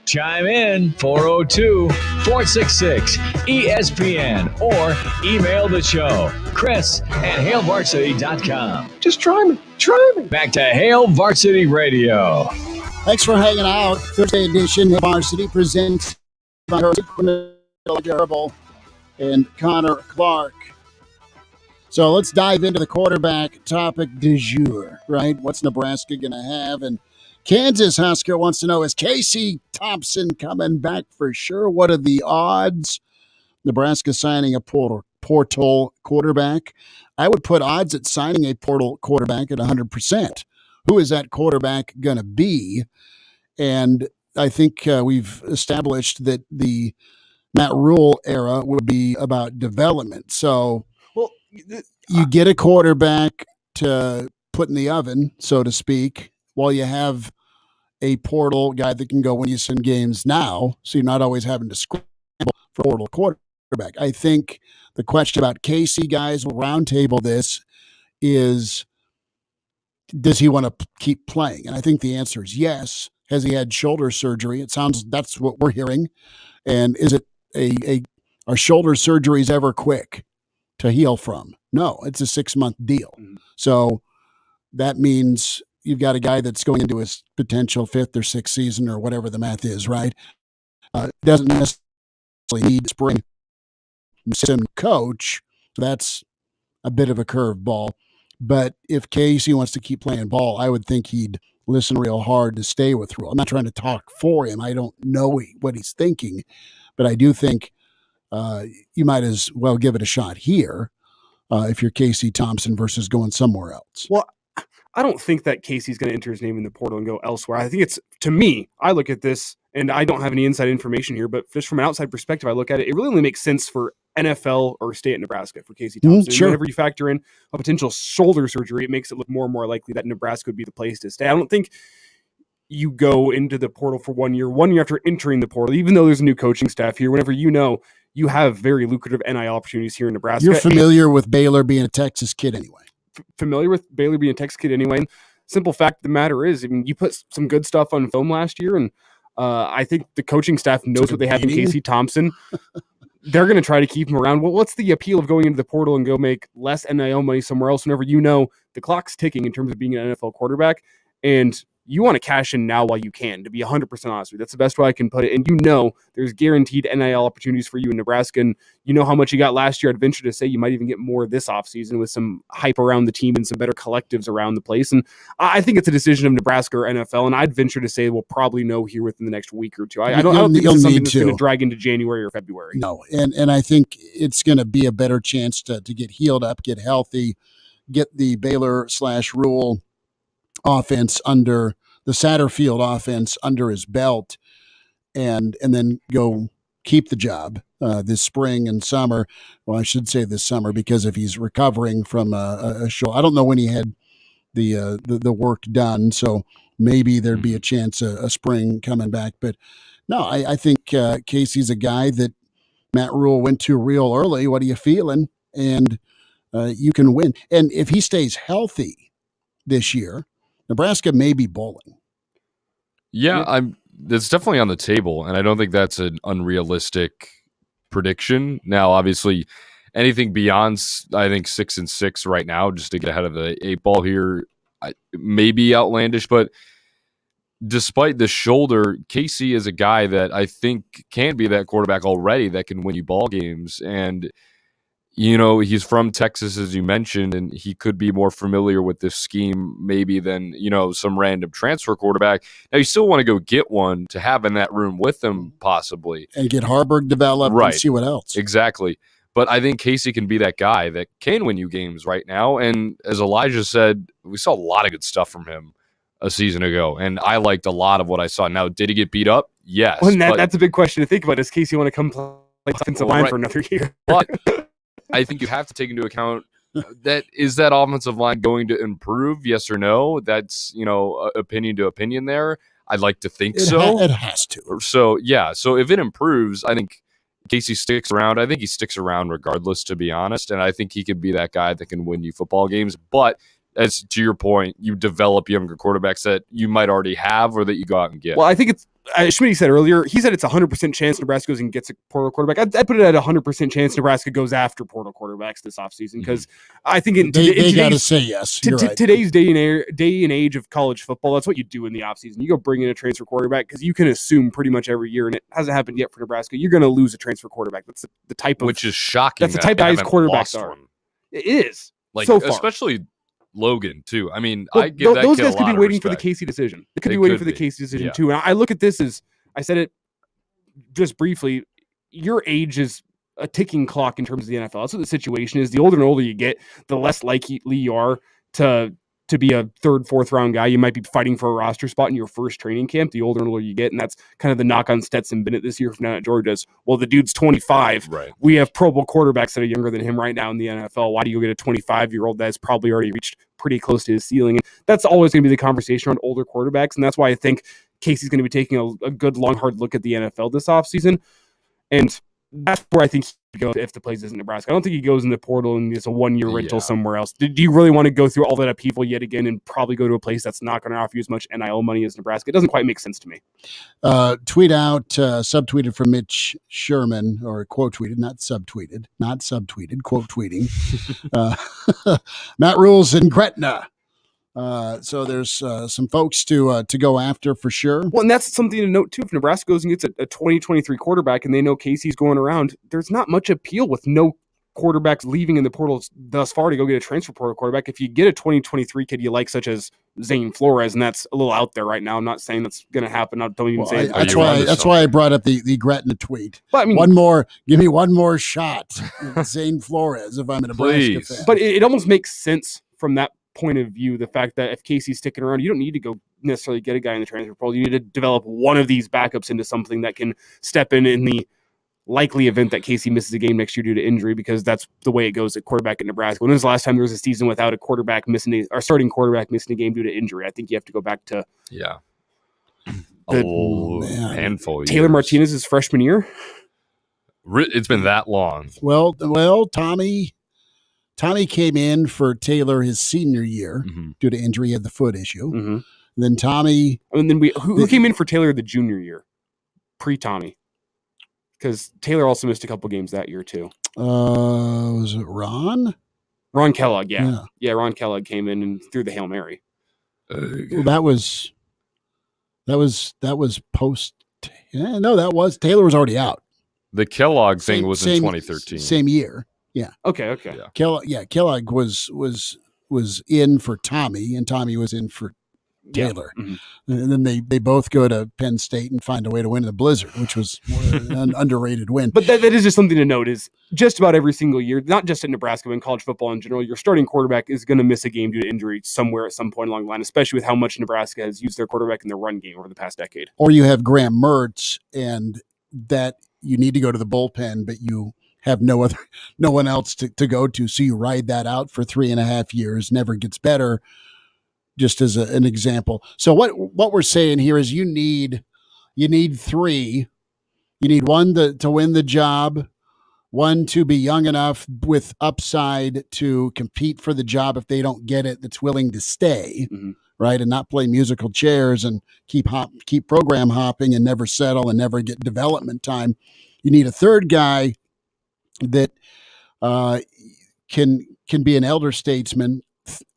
Chime in 402-466-ESPN or email the show, Chris@HailVarsity.com. Just try me. Try me. Back to Hail Varsity Radio. Thanks for hanging out. Thursday edition of Varsity presents by Herbel and Connor Clark. So let's dive into the quarterback topic du jour, right? What's Nebraska going to have? And Kansas Husker wants to know, is Casey Thompson coming back for sure? What are the odds? Nebraska signing a portal quarterback. I would put odds at signing a portal quarterback at 100%. Who is that quarterback going to be? And I think we've established that the Matt Rhule era would be about development. So you get a quarterback to put in the oven, so to speak, while you have a portal guy that can go win you some games now, so you're not always having to scramble for a portal quarterback. I think the question about Casey, guys, will roundtable this, is does he want to keep playing? And I think the answer is yes. Has he had shoulder surgery? It sounds that's what we're hearing. And is it are shoulder surgeries ever quick to heal from? No, it's a 6-month deal. So that means you've got a guy that's going into his potential 5th or 6th season or whatever the math is, right? Doesn't necessarily need spring sim coach. So that's a bit of a curveball. But if Casey wants to keep playing ball, I would think he'd listen real hard to stay with Rhule. I'm not trying to talk for him. I don't know what he's thinking, but I do think you might as well give it a shot here if you're Casey Thompson versus going somewhere else. Well, I don't think that Casey's going to enter his name in the portal and go elsewhere. I think it's, to me, I look at this, and I don't have any inside information here, but just from an outside perspective, I look at it, it really only makes sense for NFL or state of Nebraska for Casey Thompson. Sure. Whenever you factor in a potential shoulder surgery, it makes it look more and more likely that Nebraska would be the place to stay. I don't think you go into the portal for 1 year after entering the portal, even though there's a new coaching staff here, whenever you know you have very lucrative NIL opportunities here in Nebraska. You're familiar with Baylor being a Texas kid anyway. Familiar with Baylor being a Texas kid anyway. Simple fact of the matter is, I mean, you put some good stuff on film last year, and I think the coaching staff knows what they have in Casey Thompson. They're going to try to keep him around. Well, what's the appeal of going into the portal and go make less NIL money somewhere else whenever you know the clock's ticking in terms of being an NFL quarterback, and you want to cash in now while you can, to be 100% honest with you. That's the best way I can put it. And you know there's guaranteed NIL opportunities for you in Nebraska, and you know how much you got last year. I'd venture to say you might even get more this offseason with some hype around the team and some better collectives around the place. And I think it's a decision of Nebraska or NFL, and I'd venture to say we'll probably know here within the next week or two. I don't think this is something that's going to drag into January or February. No, and I think it's going to be a better chance to get healed up, get healthy, get the Baylor/Rhule offense under the Satterfield offense under his belt, and then go keep the job this spring and summer. Well, I should say this summer, because if he's recovering from a show, I don't know when he had the work done, so maybe there'd be a chance a spring coming back. But no, I think Casey's a guy that Matt Rhule went to real early. What are you feeling? And you can win. And if he stays healthy this year, Nebraska may be bowling. Yeah, it's definitely on the table, and I don't think that's an unrealistic prediction. Now, obviously, anything beyond, I think, 6-6 right now, just to get ahead of the 8 ball here, may be outlandish. But despite the shoulder, Casey is a guy that I think can be that quarterback already that can win you ball games. And you know, he's from Texas, as you mentioned, and he could be more familiar with this scheme maybe than, you know, some random transfer quarterback. Now, you still want to go get one to have in that room with him, possibly. And get Harburg developed and see what else. Exactly. But I think Casey can be that guy that can win you games right now. And as Elijah said, we saw a lot of good stuff from him a season ago, and I liked a lot of what I saw. Now, did he get beat up? Yes. Well, that's a big question to think about. Does Casey want to come play offensive line for another year? But I think you have to take into account that offensive line going to improve? Yes or no? That's, opinion to opinion there. I'd like to think so. It has to. So, yeah. So if it improves, I think Casey sticks around. I think he sticks around regardless, to be honest. And I think he could be that guy that can win you football games. But as to your point, you develop younger quarterbacks that you might already have or that you go out and get. Well, I think it's Schmidt said earlier, he said it's 100% chance Nebraska goes and gets a portal quarterback. I'd put it at 100% chance Nebraska goes after portal quarterbacks this offseason because I think they got to say yes. Today's day and age of college football, that's what you do in the offseason. You go bring in a transfer quarterback because you can assume pretty much every year, and it hasn't happened yet for Nebraska, you're going to lose a transfer quarterback. That's the type of... Which is shocking. That's the type of guys quarterbacks are. One. It is. So far. Especially Logan, too. I mean, well, I give that those kid guys a could lot be of waiting respect. for the Casey decision. They could be waiting for the Casey decision, too. And I look at this as, I said it just briefly, your age is a ticking clock in terms of the NFL. That's what the situation is. The older and older you get, the less likely you are to be a third, fourth round guy. You might be fighting for a roster spot in your first training camp. The older and older you get, and that's kind of the knock on Stetson Bennett this year from down at Georgia is, well, the dude's 25. Right. We have Pro Bowl quarterbacks that are younger than him right now in the NFL. Why do you get a 25-year-old that has probably already reached pretty close to his ceiling? And that's always going to be the conversation around older quarterbacks, and that's why I think Casey's going to be taking a good, long, hard look at the NFL this offseason. And that's where I think he goes if the place isn't Nebraska. I don't think he goes in the portal and gets a one-year rental somewhere else. Do you really want to go through all that upheaval yet again and probably go to a place that's not going to offer you as much NIL money as Nebraska? It doesn't quite make sense to me. Subtweeted from Mitch Sherman, or quote tweeted, not subtweeted, quote tweeting. Matt Rhule's in Gretna. So there's some folks to go after for sure. Well, and that's something to note too. If Nebraska goes and gets a 2023 quarterback and they know Casey's going around, there's not much appeal with no quarterbacks leaving in the portal thus far to go get a transfer portal quarterback. If you get a 2023 kid you like, such as Zane Flores, and that's a little out there right now. I'm not saying that's going to happen. Don't even say that's why I brought up the Gretna tweet. But I mean, give me one more shot, Zane Flores, if I'm a Nebraska fan. But it almost makes sense from that point of view, the fact that if Casey's sticking around, you don't need to go necessarily get a guy in the transfer portal. You need to develop one of these backups into something that can step in the likely event that Casey misses a game next year due to injury, because that's the way it goes at quarterback in Nebraska. When was the last time there was a season without a starting quarterback missing a game due to injury? I think you have to go back to handful. Taylor Martinez's freshman year. It's been that long. Well, Tommy came in for Taylor his senior year due to injury. He had the foot issue. Mm-hmm. Then Tommy. And then who came in for Taylor the junior year? Pre-Tommy. Because Taylor also missed a couple games that year too. Was it Ron? Ron Kellogg, yeah. Ron Kellogg came in and threw the Hail Mary. That was post. Taylor was already out. The Kellogg thing was in 2013. Same year. Yeah. Okay. Yeah. Kellogg was in for Tommy, and Tommy was in for Taylor. Yeah. Mm-hmm. And then they both go to Penn State and find a way to win the Blizzard, which was an underrated win. But that is just something to note, is just about every single year, not just at Nebraska, but in college football in general, your starting quarterback is going to miss a game due to injury somewhere at some point along the line, especially with how much Nebraska has used their quarterback in their run game over the past decade. Or you have Graham Mertz, and that you need to go to the bullpen, but you have no one else to go to. So you ride that out for 3.5 years, never gets better, just as an example. So what we're saying here is you need three. You need one to win the job, one to be young enough with upside to compete for the job if they don't get it, that's willing to stay, right, and not play musical chairs and keep program hopping and never settle and never get development time. You need a third guy that can be an elder statesman,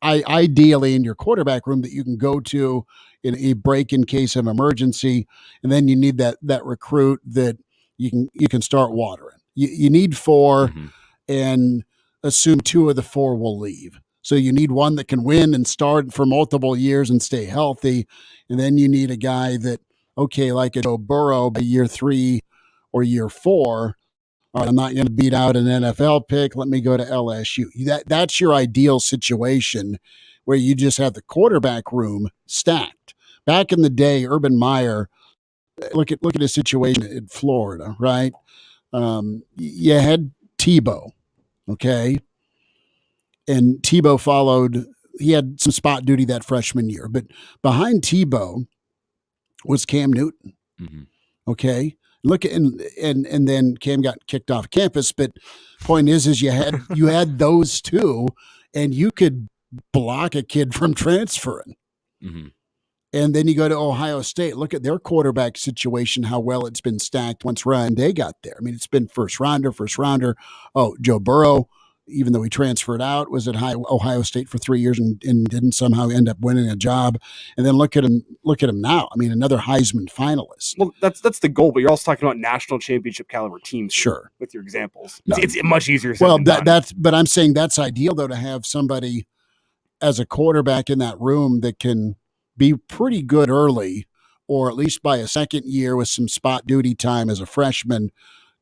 ideally in your quarterback room that you can go to in a break in case of emergency, and then you need that recruit that you can start watering. You need four, and assume 2 of the 4 will leave. So you need one that can win and start for multiple years and stay healthy, and then you need a guy that, okay, like a Joe Burrow by year 3 or year 4. All right, I'm not going to beat out an NFL pick. Let me go to LSU. That's your ideal situation where you just have the quarterback room stacked. Back in the day, Urban Meyer, look at his situation in Florida, right? You had Tebow, okay? And Tebow followed. He had some spot duty that freshman year, but behind Tebow was Cam Newton. Mm-hmm. Okay. Look at and then Cam got kicked off campus. But point is you had those two, and you could block a kid from transferring. Mm-hmm. And then you go to Ohio State. Look at their quarterback situation, how well it's been stacked once Ryan Day got there. I mean, it's been first rounder. Oh, Joe Burrow, even though he transferred out, was at Ohio State for 3 years and didn't somehow end up winning a job. And then look at him now. I mean, another Heisman finalist. Well, that's the goal, but you're also talking about national championship caliber teams. Sure, with your examples, no. It's much easier. Well, but I'm saying that's ideal though, to have somebody as a quarterback in that room that can be pretty good early, or at least by a second year with some spot duty time as a freshman,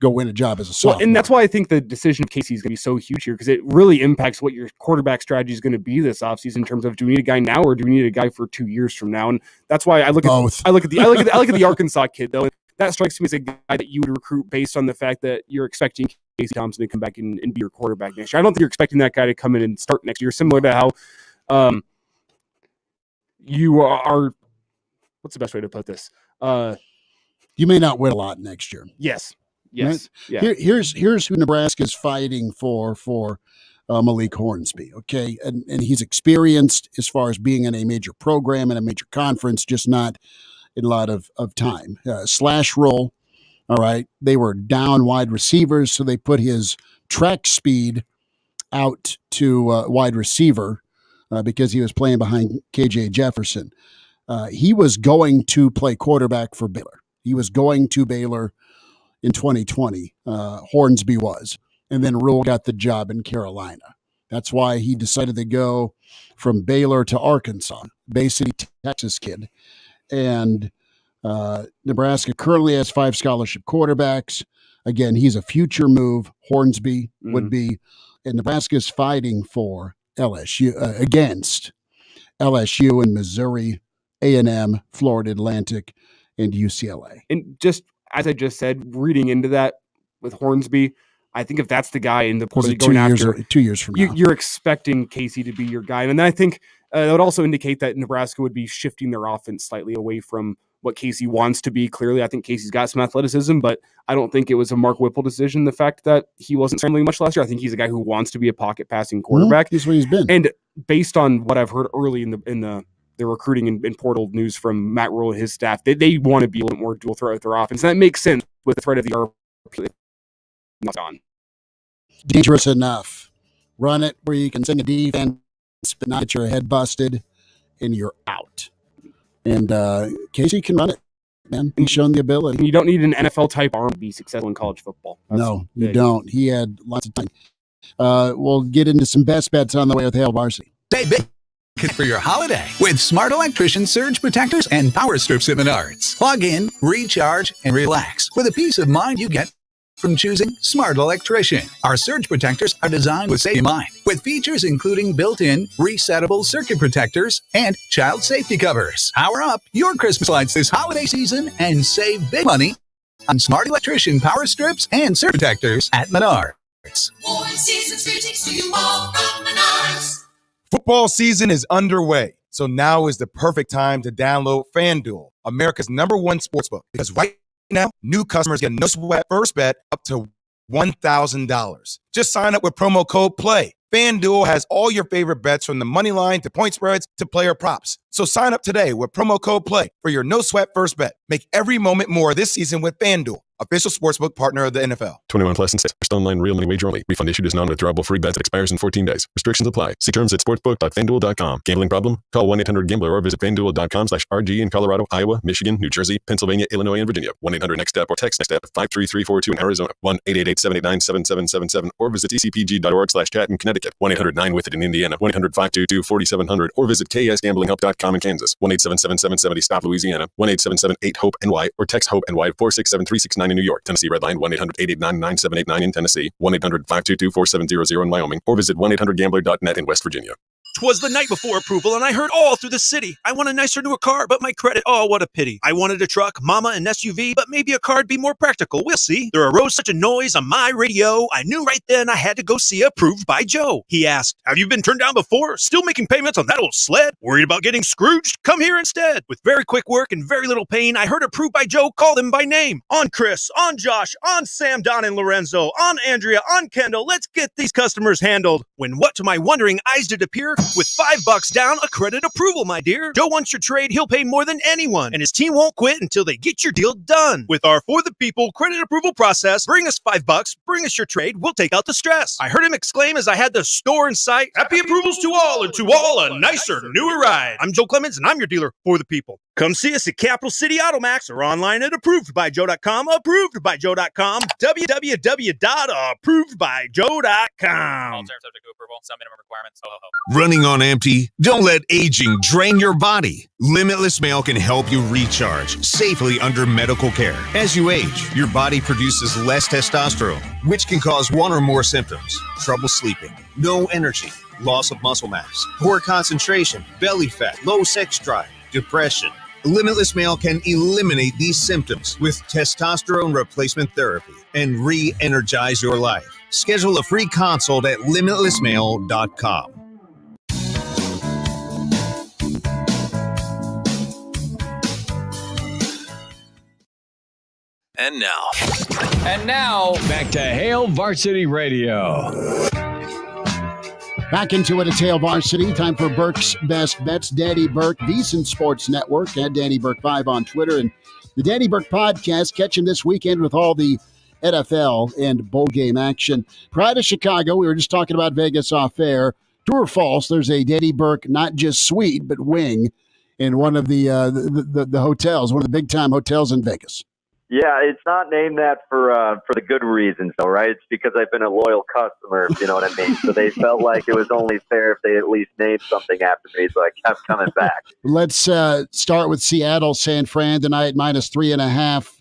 go win a job as a sophomore. Well, and that's why I think the decision of Casey is going to be so huge here, because it really impacts what your quarterback strategy is going to be this offseason in terms of, do we need a guy now or do we need a guy for 2 years from now? And that's why I look both. I look at the Arkansas kid though. And that strikes me as a guy that you would recruit based on the fact that you're expecting Casey Thompson to come back and be your quarterback next year. I don't think you're expecting that guy to come in and start next year, similar to how you are. What's the best way to put this? You may not win a lot next year. Yes. Right? Yeah. Here's who Nebraska's fighting for Malik Hornsby. Okay, and he's experienced as far as being in a major program and a major conference, just not in a lot of time. Slash roll. All right, they were down wide receivers, so they put his track speed out to wide receiver because he was playing behind KJ Jefferson. He was going to play quarterback for Baylor. He was going to Baylor in 2020. Hornsby was. And then Rhule got the job in Carolina. That's why he decided to go from Baylor to Arkansas. Bay City, Texas kid. And Nebraska currently has 5 scholarship quarterbacks. Again, he's a future move. Hornsby would be. And Nebraska's fighting for LSU against LSU and Missouri, A&M, Florida Atlantic, and UCLA. And just as I just said, reading into that with Hornsby, I think if that's the guy in the portal going after 2 years from now, you're expecting Casey to be your guy. And then I think that would also indicate that Nebraska would be shifting their offense slightly away from what Casey wants to be. Clearly, I think Casey's got some athleticism, but I don't think it was a Mark Whipple decision. The fact that he wasn't scrambling much last year, I think he's a guy who wants to be a pocket passing quarterback. That's what he's been. And based on what I've heard early in the recruiting and portal news from Matt Rhule and his staff, they want to be a little more dual threat with their offense. And that makes sense with the threat of the RP not on. Dangerous enough. Run it where you can send a defense, but not get your head busted, and you're out. And Casey can run it, man. He's shown the ability. You don't need an NFL-type arm to be successful in college football. No, you don't. He had lots of time. We'll get into some best bets on the way with Hail Varsity. Stay big for your holiday with smart electrician surge protectors and power strips at Menards. Plug in, recharge, and relax with the peace of mind you get from choosing Smart Electrician. Our surge protectors are designed with safety in mind, with features including built-in resettable circuit protectors and child safety covers. Power up your Christmas lights this holiday season and save big money on Smart Electrician power strips and surge protectors at Menards. More season's greetings to you all from Menards. Football season is underway, so now is the perfect time to download FanDuel, America's #1 sportsbook, because right now, new customers get no sweat first bet up to $1,000. Just sign up with promo code PLAY. FanDuel has all your favorite bets from the money line to point spreads to player props. So sign up today with promo code PLAY for your no sweat first bet. Make every moment more this season with FanDuel, official sportsbook partner of the NFL. 21 plus and state. First online real money wager only. Refund issued as non-withdrawable free bets that expires in 14 days. Restrictions apply. See terms at sportsbook.fanduel.com. Gambling problem? Call 1-800-GAMBLER or visit fanduel.com/RG in Colorado, Iowa, Michigan, New Jersey, Pennsylvania, Illinois, and Virginia. 1-800-NEXT-STEP or text NEXT-STEP 53342 in Arizona. 1-888-789-7777 or visit tcpg.org/chat in Connecticut. 1-800-9-WITH-IT in Indiana. 1-800-522-4700 or visit ksgamblinghelp.com. in Kansas, 1-877-770-STOP Louisiana, 1-877-8-HOPE-NY, or text HOPE-NY 467-369 in New York. Tennessee Redline, 1-800-889-9789 in Tennessee, 1-800-522-4700 in Wyoming, or visit 1-800-GAMBLER.net in West Virginia. 'Twas the night before approval, and I heard all through the city. I want a nicer, newer car, but my credit, oh, what a pity. I wanted a truck, mama, an SUV, but maybe a car'd be more practical. We'll see. There arose such a noise on my radio. I knew right then I had to go see Approved by Joe. He asked, have you been turned down before? Still making payments on that old sled? Worried about getting Scrooged? Come here instead. With very quick work and very little pain, I heard Approved by Joe call them by name. On Chris, on Josh, on Sam, Don, and Lorenzo, on Andrea, on Kendall. Let's get these customers handled. When what to my wondering eyes did appear? With $5 down, a credit approval, my dear. Joe wants your trade, he'll pay more than anyone, and his team won't quit until they get your deal done. With our For the People credit approval process, bring us $5, bring us your trade, we'll take out the stress. I heard him exclaim as I had the store in sight, happy approvals to all, and to all a nicer, newer ride. I'm Joe Clemens, and I'm your dealer for the people. Come see us at Capital City Automax or online at approvedbyjoe.com, approvedbyjoe.com, www.approvedbyjoe.com. All terms subject to approval. Some minimum requirements. Ho, ho, ho. Running on empty? Don't let aging drain your body. Limitless Male can help you recharge safely under medical care. As you age, your body produces less testosterone, which can cause one or more symptoms: trouble sleeping, no energy, loss of muscle mass, poor concentration, belly fat, low sex drive, depression. Limitless Male can eliminate these symptoms with testosterone replacement therapy and re-energize your life. Schedule a free consult at limitlessmale.com. And now, back to Hail Varsity Radio. Back into it at Hail Varsity. Time for Burke's Best Bets. Danny Burke, VSiN Sports Network, and Danny Burke 5 on Twitter. And the Danny Burke podcast. Catch him this weekend with all the NFL and bowl game action. Prior to Chicago, we were just talking about Vegas off air. True or false, there's a Danny Burke, not just suite, but wing in one of the hotels, one of the big-time hotels in Vegas. Yeah, it's not named that for the good reasons, though, right? It's because I've been a loyal customer, if you know what I mean. So they felt like it was only fair if they at least named something after me, so I kept coming back. Let's start with Seattle, San Fran tonight, -3.5.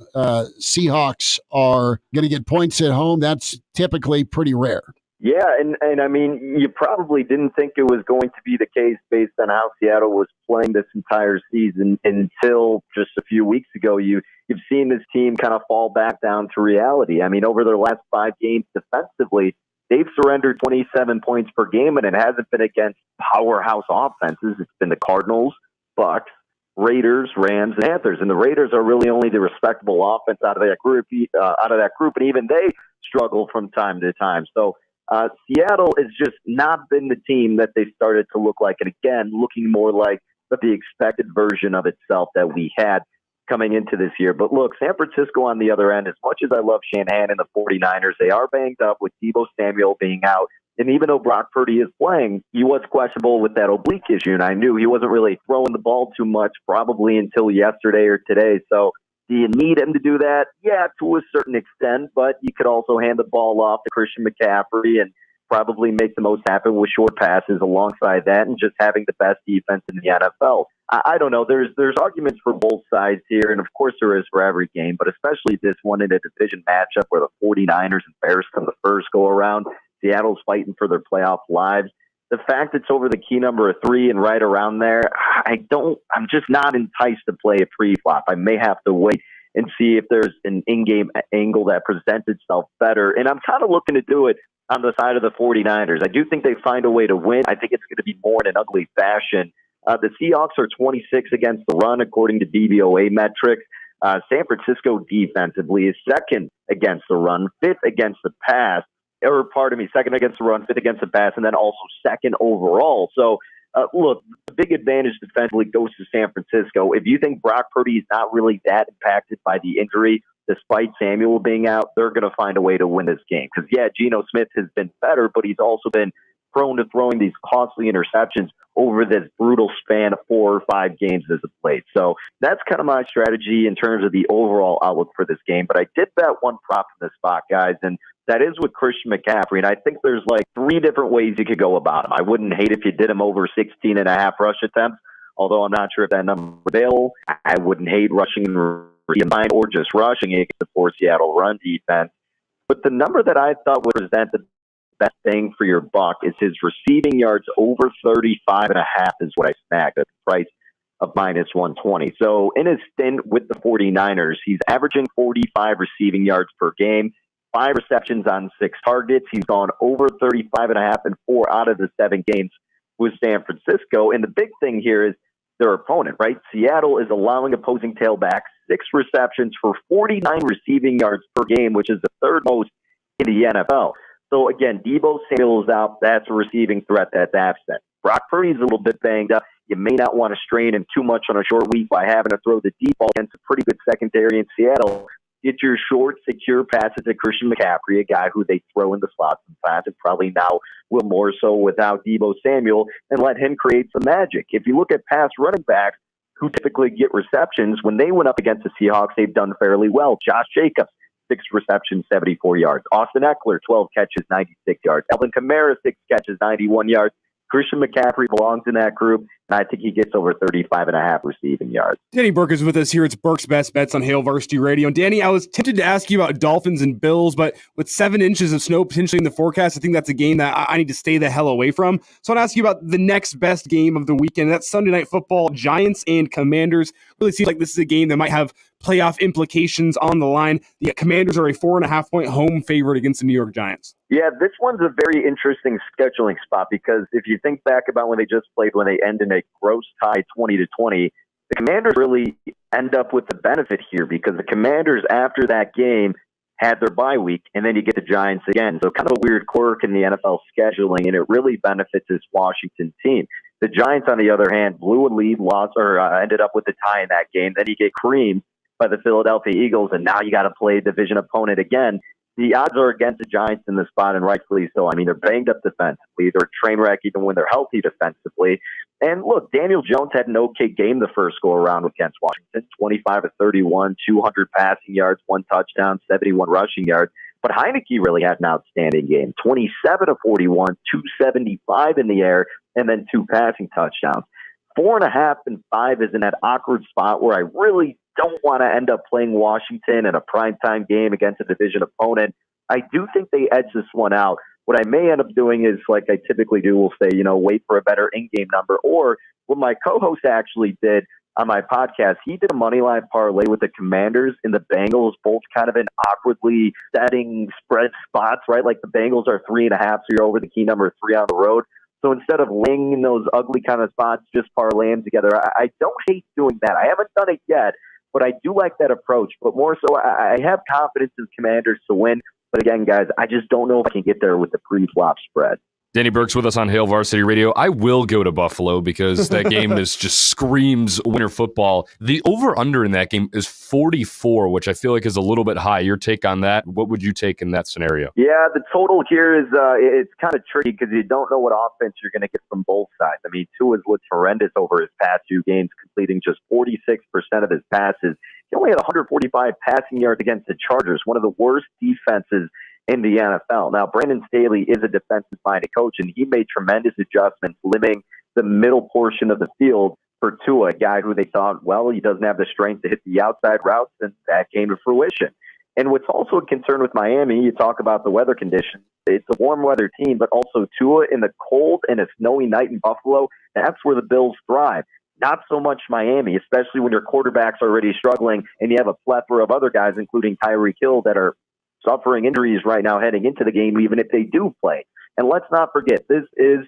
Seahawks are going to get points at home. That's typically pretty rare. Yeah, and I mean, you probably didn't think it was going to be the case based on how Seattle was playing this entire season until just a few weeks ago. You've seen this team kind of fall back down to reality. I mean, over their last 5 games defensively, they've surrendered 27 points per game, and it hasn't been against powerhouse offenses. It's been the Cardinals, Bucks, Raiders, Rams, and Panthers, and the Raiders are really only the respectable offense out of that group, and even they struggle from time to time. So Seattle has just not been the team that they started to look like, and again, looking more like the expected version of itself that we had coming into this year. But look, San Francisco on the other end, as much as I love Shanahan and the 49ers, they are banged up with Deebo Samuel being out. And even though Brock Purdy is playing, he was questionable with that oblique issue, and I knew he wasn't really throwing the ball too much probably until yesterday or today. So do you need him to do that? Yeah, to a certain extent, but you could also hand the ball off to Christian McCaffrey and probably make the most happen with short passes alongside that and just having the best defense in the NFL. I don't know. There's arguments for both sides here, and of course there is for every game, but especially this one in a division matchup where the 49ers and Bears come the first go around. Seattle's fighting for their playoff lives. The fact it's over the key number of 3 and right around there, I'm just not enticed to play a pre-flop. I may have to wait and see if there's an in-game angle that presents itself better. And I'm kind of looking to do it on the side of the 49ers. I do think they find a way to win. I think it's going to be more in an ugly fashion. The Seahawks are 26 against the run, according to DVOA metrics. San Francisco defensively is second against the run, 5th against the pass. Second against the run, 5th against the pass, and then also second overall. So, look, the big advantage defensively goes to San Francisco. If you think Brock Purdy is not really that impacted by the injury, despite Samuel being out, they're going to find a way to win this game. Because, yeah, Geno Smith has been better, but he's also been prone to throwing these costly interceptions over this brutal span of 4 or 5 games as of late. So that's kind of my strategy in terms of the overall outlook for this game. But I did bet one prop in this spot, guys, and that is with Christian McCaffrey. And I think there's like 3 different ways you could go about him. I wouldn't hate if you did him over 16.5 rush attempts. although I'm not sure if that number is available. I wouldn't hate rushing combined or just rushing it against the poor Seattle run defense. But the number that I thought would present the best bang for your buck is his receiving yards over 35.5 is what I snagged at the price of -120. So in his stint with the 49ers, he's averaging 45 receiving yards per game, 5 receptions on 6 targets. He's gone over 35.5 in 4 out of the 7 games with San Francisco. And the big thing here is their opponent, right? Seattle is allowing opposing tailbacks 6 receptions for 49 receiving yards per game, which is the 3rd most in the NFL. So again, Deebo Samuel's out. That's a receiving threat that's absent. Brock Purdy's a little bit banged up. You may not want to strain him too much on a short week by having to throw the deep ball against a pretty good secondary in Seattle. Get your short, secure passes to Christian McCaffrey, a guy who they throw in the slot sometimes, and probably now will more so without Deebo Samuel, and let him create some magic. If you look at past running backs who typically get receptions, when they went up against the Seahawks, they've done fairly well. Josh Jacobs, 6 receptions, 74 yards. Austin Eckler, 12 catches, 96 yards. Alvin Kamara, 6 catches, 91 yards. Christian McCaffrey belongs in that group, and I think he gets over 35.5 receiving yards. Danny Burke is with us here. It's Burke's Best Bets on Hail Varsity Radio. And Danny, I was tempted to ask you about Dolphins and Bills, but with 7 inches of snow potentially in the forecast, I think that's a game that I need to stay the hell away from. So I'll ask you about the next best game of the weekend. That's Sunday Night Football, Giants and Commanders. Really seems like this is a game that might have playoff implications on the line. The Commanders are a 4.5-point home favorite against the New York Giants. Yeah, this one's a very interesting scheduling spot because if you think back about when they just played, when they end in a gross tie 20-20, the Commanders really end up with the benefit here because the Commanders, after that game, had their bye week, and then you get the Giants again. So kind of a weird quirk in the NFL scheduling, and it really benefits this Washington team. The Giants, on the other hand, blew a lead, ended up with a tie in that game. Then you get creamed by the Philadelphia Eagles, and now you got to play a division opponent again. The odds are against the Giants in this spot, and rightfully so. I mean, they're banged up defensively. They're a train wreck even when they're healthy defensively. And look, Daniel Jones had an okay game the first go-around against Washington, 25 of 31, 200 passing yards, 1 touchdown, 71 rushing yards. But Heineke really had an outstanding game, 27 of 41, 275 in the air, and then 2 passing touchdowns. 4.5 and 5 is in that awkward spot where I really don't want to end up playing Washington in a primetime game against a division opponent. I do think they edge this one out. What I may end up doing is, like I typically do, will say, wait for a better in-game number. Or what my co-host actually did on my podcast, he did a moneyline parlay with the Commanders and the Bengals, both kind of in awkwardly setting spread spots, right? Like the Bengals are 3.5, so you're over the key number 3 on the road. So instead of laying in those ugly kind of spots, just parlay them together. I don't hate doing that. I haven't done it yet, but I do like that approach. But more so, I have confidence in Commanders to win. But again, guys, I just don't know if I can get there with the pre-flop spread. Danny Burke's with us on Hail Varsity Radio. I will go to Buffalo because that game just screams winter football. The over-under in that game is 44, which I feel like is a little bit high. Your take on that? What would you take in that scenario? Yeah, the total here is it's kind of tricky because you don't know what offense you're going to get from both sides. I mean, Tua's looked horrendous over his past 2 games, completing just 46% of his passes. He only had 145 passing yards against the Chargers, one of the worst defenses in the NFL. Now, Brandon Staley is a defensive-minded coach, and he made tremendous adjustments, limiting the middle portion of the field for Tua, a guy who they thought, well, he doesn't have the strength to hit the outside routes, and that came to fruition. And what's also a concern with Miami, you talk about the weather conditions. It's a warm weather team, but also Tua in the cold and a snowy night in Buffalo, that's where the Bills thrive. Not so much Miami, especially when your quarterback's already struggling and you have a plethora of other guys, including Tyreek Hill, that are suffering injuries right now heading into the game, even if they do play. And let's not forget, this is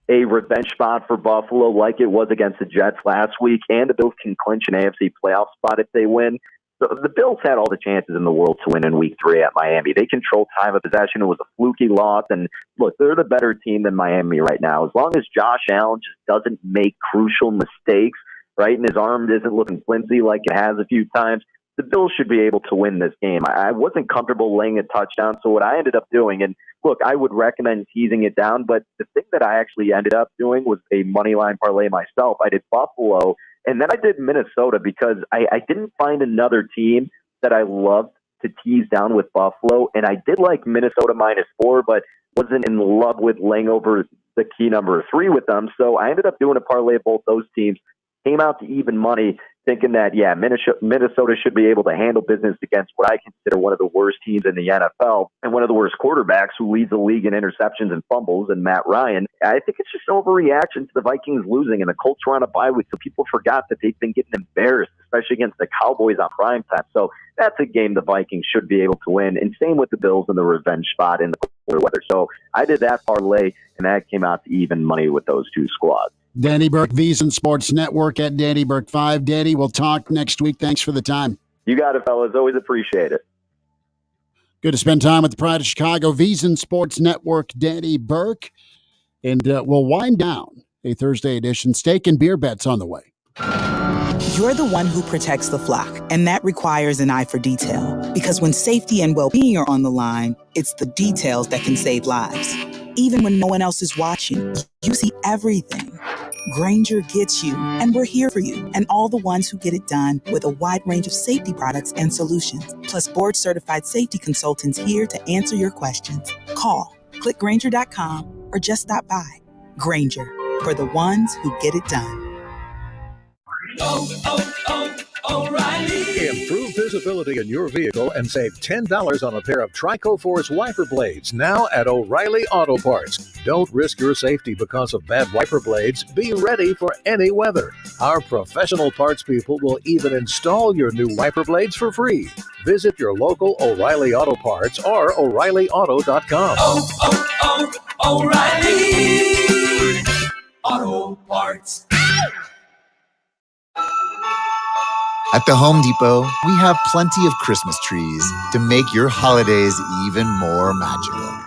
a revenge spot for Buffalo like it was against the Jets last week, and the Bills can clinch an AFC playoff spot if they win. So the Bills had all the chances in the world to win in Week 3 at Miami. They controlled time of possession. It was a fluky loss, and look, they're the better team than Miami right now. As long as Josh Allen just doesn't make crucial mistakes, right, and his arm isn't looking flimsy like it has a few times, the Bills should be able to win this game. I wasn't comfortable laying a touchdown, so what I ended up doing, and look, I would recommend teasing it down, but the thing that I actually ended up doing was a money line parlay myself. I did Buffalo, and then I did Minnesota because I didn't find another team that I loved to tease down with Buffalo, and I did like Minnesota -4, but wasn't in love with laying over the key number 3 with them, so I ended up doing a parlay of both those teams. came out to even money, thinking that, yeah, Minnesota should be able to handle business against what I consider one of the worst teams in the NFL and one of the worst quarterbacks who leads the league in interceptions and fumbles, and Matt Ryan. I think it's just an overreaction to the Vikings losing, and the Colts were on a bye week, so people forgot that they've been getting embarrassed, especially against the Cowboys on prime time. So that's a game the Vikings should be able to win, and same with the Bills in the revenge spot in the cooler weather. So I did that parlay, and that came out to even money with those two squads. Danny Burke, VSiN Sports Network at Danny Burke 5. Danny, we'll talk next week. Thanks for the time. You got it, fellas. Always appreciate it. Good to spend time with the Pride of Chicago, VSiN Sports Network, Danny Burke. And we'll wind down a Thursday edition. Steak and beer bets on the way. You're the one who protects the flock, and that requires an eye for detail. Because when safety and well-being are on the line, it's the details that can save lives. Even when no one else is watching, you see everything. Grainger gets you, and we're here for you, and all the ones who get it done with a wide range of safety products and solutions, plus board-certified safety consultants here to answer your questions. Call, click Grainger.com, or just stop by. Grainger, for the ones who get it done. O'Reilly. Improve visibility in your vehicle and save $10 on a pair of Trico Force wiper blades now at O'Reilly Auto Parts. Don't risk your safety because of bad wiper blades. Be ready for any weather. Our professional parts people will even install your new wiper blades for free. Visit your local O'Reilly Auto Parts or O'ReillyAuto.com. O'Reilly Auto Parts. At the Home Depot, we have plenty of Christmas trees to make your holidays even more magical.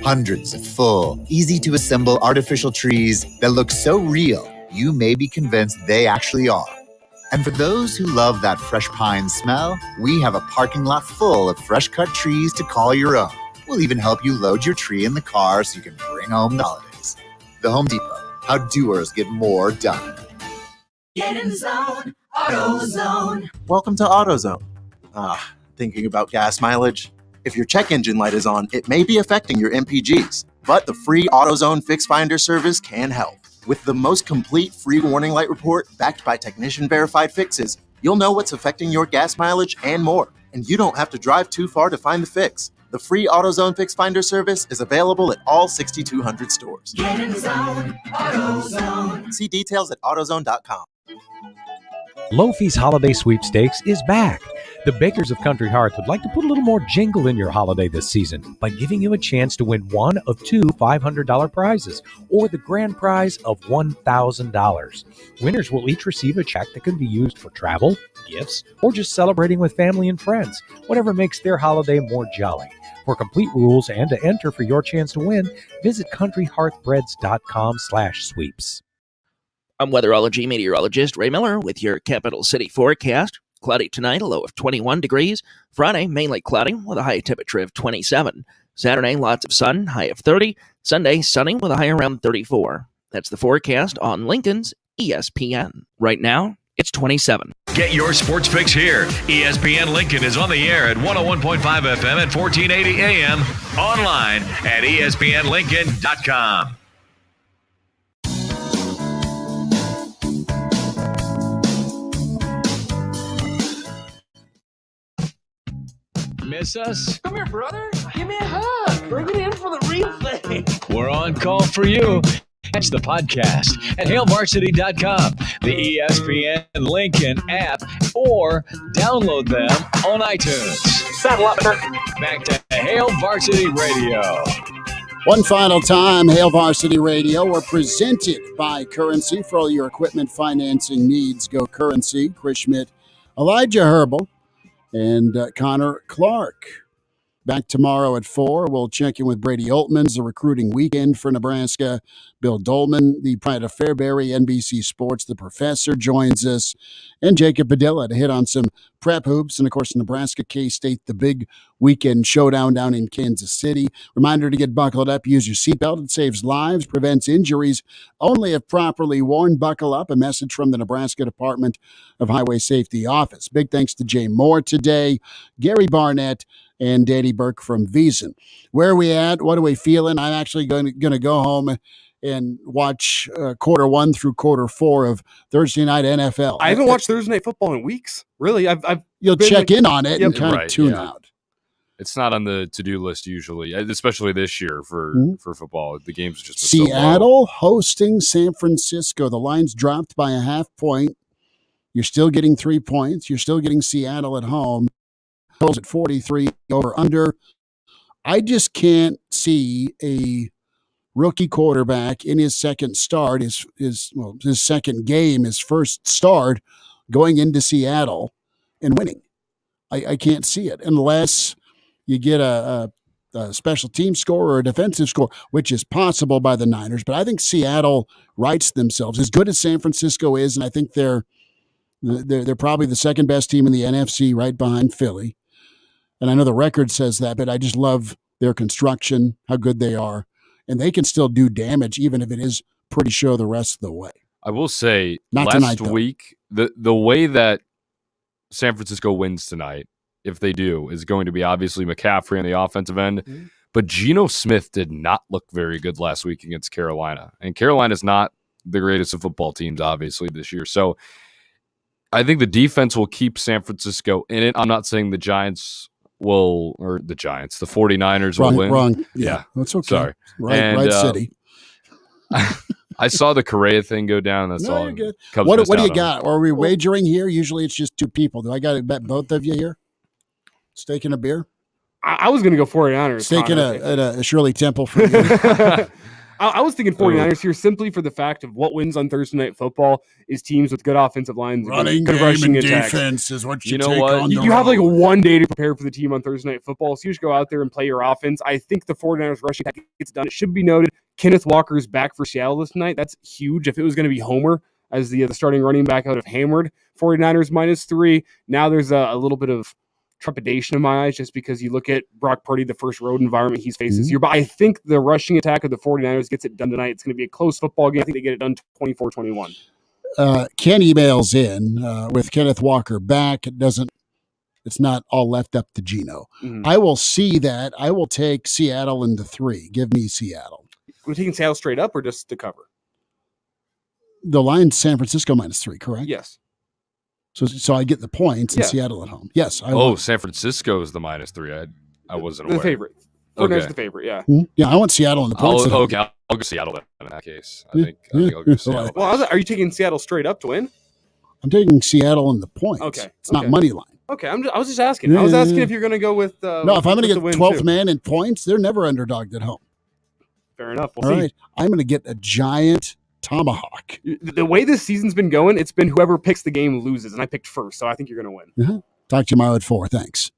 Hundreds of full, easy-to-assemble artificial trees that look so real, you may be convinced they actually are. And for those who love that fresh pine smell, we have a parking lot full of fresh-cut trees to call your own. We'll even help you load your tree in the car so you can bring home the holidays. The Home Depot, how doers get more done. Get in the zone. AutoZone. Welcome to AutoZone. Thinking about gas mileage? If your check engine light is on, it may be affecting your MPGs, but the free AutoZone Fix Finder service can help. With the most complete free warning light report backed by technician-verified fixes, you'll know what's affecting your gas mileage and more, and you don't have to drive too far to find the fix. The free AutoZone Fix Finder service is available at all 6,200 stores. Get in the zone. AutoZone. See details at AutoZone.com. Lofi's Holiday Sweepstakes is back. The Bakers of Country Hearth would like to put a little more jingle in your holiday this season by giving you a chance to win one of two $500 prizes or the grand prize of $1,000. Winners will each receive a check that can be used for travel, gifts, or just celebrating with family and friends, whatever makes their holiday more jolly. For complete rules and to enter for your chance to win, visit countryhearthbreads.com/sweeps. I'm weatherology meteorologist Ray Miller with your capital city forecast. Cloudy tonight, a low of 21 degrees. Friday, mainly cloudy with a high temperature of 27. Saturday, lots of sun, high of 30. Sunday, sunny with a high around 34. That's the forecast on Lincoln's ESPN. Right now, it's 27. Get your sports fix here. ESPN Lincoln is on the air at 101.5 FM and 1480 AM. Online at ESPNLincoln.com. Miss us? Come here, brother. Give me a hug. Bring it in for the real thing. We're on call for you. Catch the podcast at HailVarsity.com, the ESPN Lincoln app, or download them on iTunes. Saddle up, sir. Back to Hail Varsity Radio. One final time, Hail Varsity Radio. We're presented by Currency. For all your equipment financing needs, go Currency. Chris Schmidt, Elijah Herbel, and Connor Clark. Back tomorrow at 4. We'll check in with Brady Oltmans, the recruiting weekend for Nebraska. Bill Dolman, the pride of Fairbury, NBC Sports. The professor joins us. And Jacob Padilla to hit on some prep hoops. And, of course, Nebraska, K-State, the big weekend showdown down in Kansas City. Reminder to get buckled up. Use your seatbelt. It saves lives, prevents injuries. Only if properly worn. Buckle up. A message from the Nebraska Department of Highway Safety Office. Big thanks to Jay Moore today, Gary Barnett, and Danny Burke from VSiN. Where are we at? What are we feeling? I'm actually going to go home and watch quarter 1 through quarter 4 of Thursday night NFL. I haven't watched Thursday night football in weeks. Really, you'll check in on it and kind of tune out. It's not on the to-do list usually, especially this year for football. The game's just Seattle hosting San Francisco. The line's dropped by a half point. You're still getting 3 points. You're still getting Seattle at home. Goes at 43 over under. I just can't see a rookie quarterback in his second start, his second game, his first start, going into Seattle and winning. I can't see it unless you get a special team score or a defensive score, which is possible by the Niners. But I think Seattle rights themselves as good as San Francisco is, and I think they're probably the second best team in the NFC, right behind Philly. And I know the record says that, but I just love their construction, how good they are. And they can still do damage, even if it is pretty sure the rest of the way. I will say, Not last tonight, week, the way that San Francisco wins tonight, if they do, is going to be obviously McCaffrey on the offensive end. Mm-hmm. But Geno Smith did not look very good last week against Carolina. And Carolina's not the greatest of football teams, obviously, this year. So I think the defense will keep San Francisco in it. I'm not saying the 49ers will win. Wrong. Yeah, that's okay. Sorry. Right city. I saw the Correa thing go down. That's all. You're good. What do you got? Are we wagering here? Usually it's just 2 people. Do I got to bet both of you here? Steak and a beer? I was going to go 49ers. Steak and a Shirley Temple for you. I was thinking 49ers here simply for the fact of what wins on Thursday Night Football is teams with good offensive lines. Running good game rushing and attacks. defense is what you know take what? on You have like 1 day to prepare for the team on Thursday Night Football, so you just go out there and play your offense. I think the 49ers rushing attack gets done. It should be noted, Kenneth Walker is back for Seattle this night. That's huge. If it was going to be Homer as the starting running back, I would have hammered 49ers -3. Now there's a little bit of trepidation in my eyes just because you look at Brock Purdy, the first road environment he's faced this year. But I think the rushing attack of the 49ers gets it done tonight. It's going to be a close football game. I think they get it done 24-21. Ken emails in with Kenneth Walker back. It's not all left up to Geno. Mm-hmm. I will see that. I will take Seattle into 3. Give me Seattle. We're taking Seattle straight up or just to cover? The line's San Francisco -3, correct? Yes. So I get the points in Seattle at home. Yes. San Francisco is the -3. I wasn't aware. The favorite. Okay. The favorite, yeah. Yeah, I want Seattle in the points. I'll go Seattle in that case. I think I'll go Seattle. Well, are you taking Seattle straight up to win? I'm taking Seattle in the points. Okay. It's not money line. Okay, I was just asking. I was asking if you're going to go with no, if I'm going to get 12th man in points, they're never underdogged at home. Fair enough. All right. I'm going to get a giant tomahawk. The way this season's been going, it's been whoever picks the game loses, and I picked first, so I think you're going to win. Talk to you tomorrow at 4. Thanks.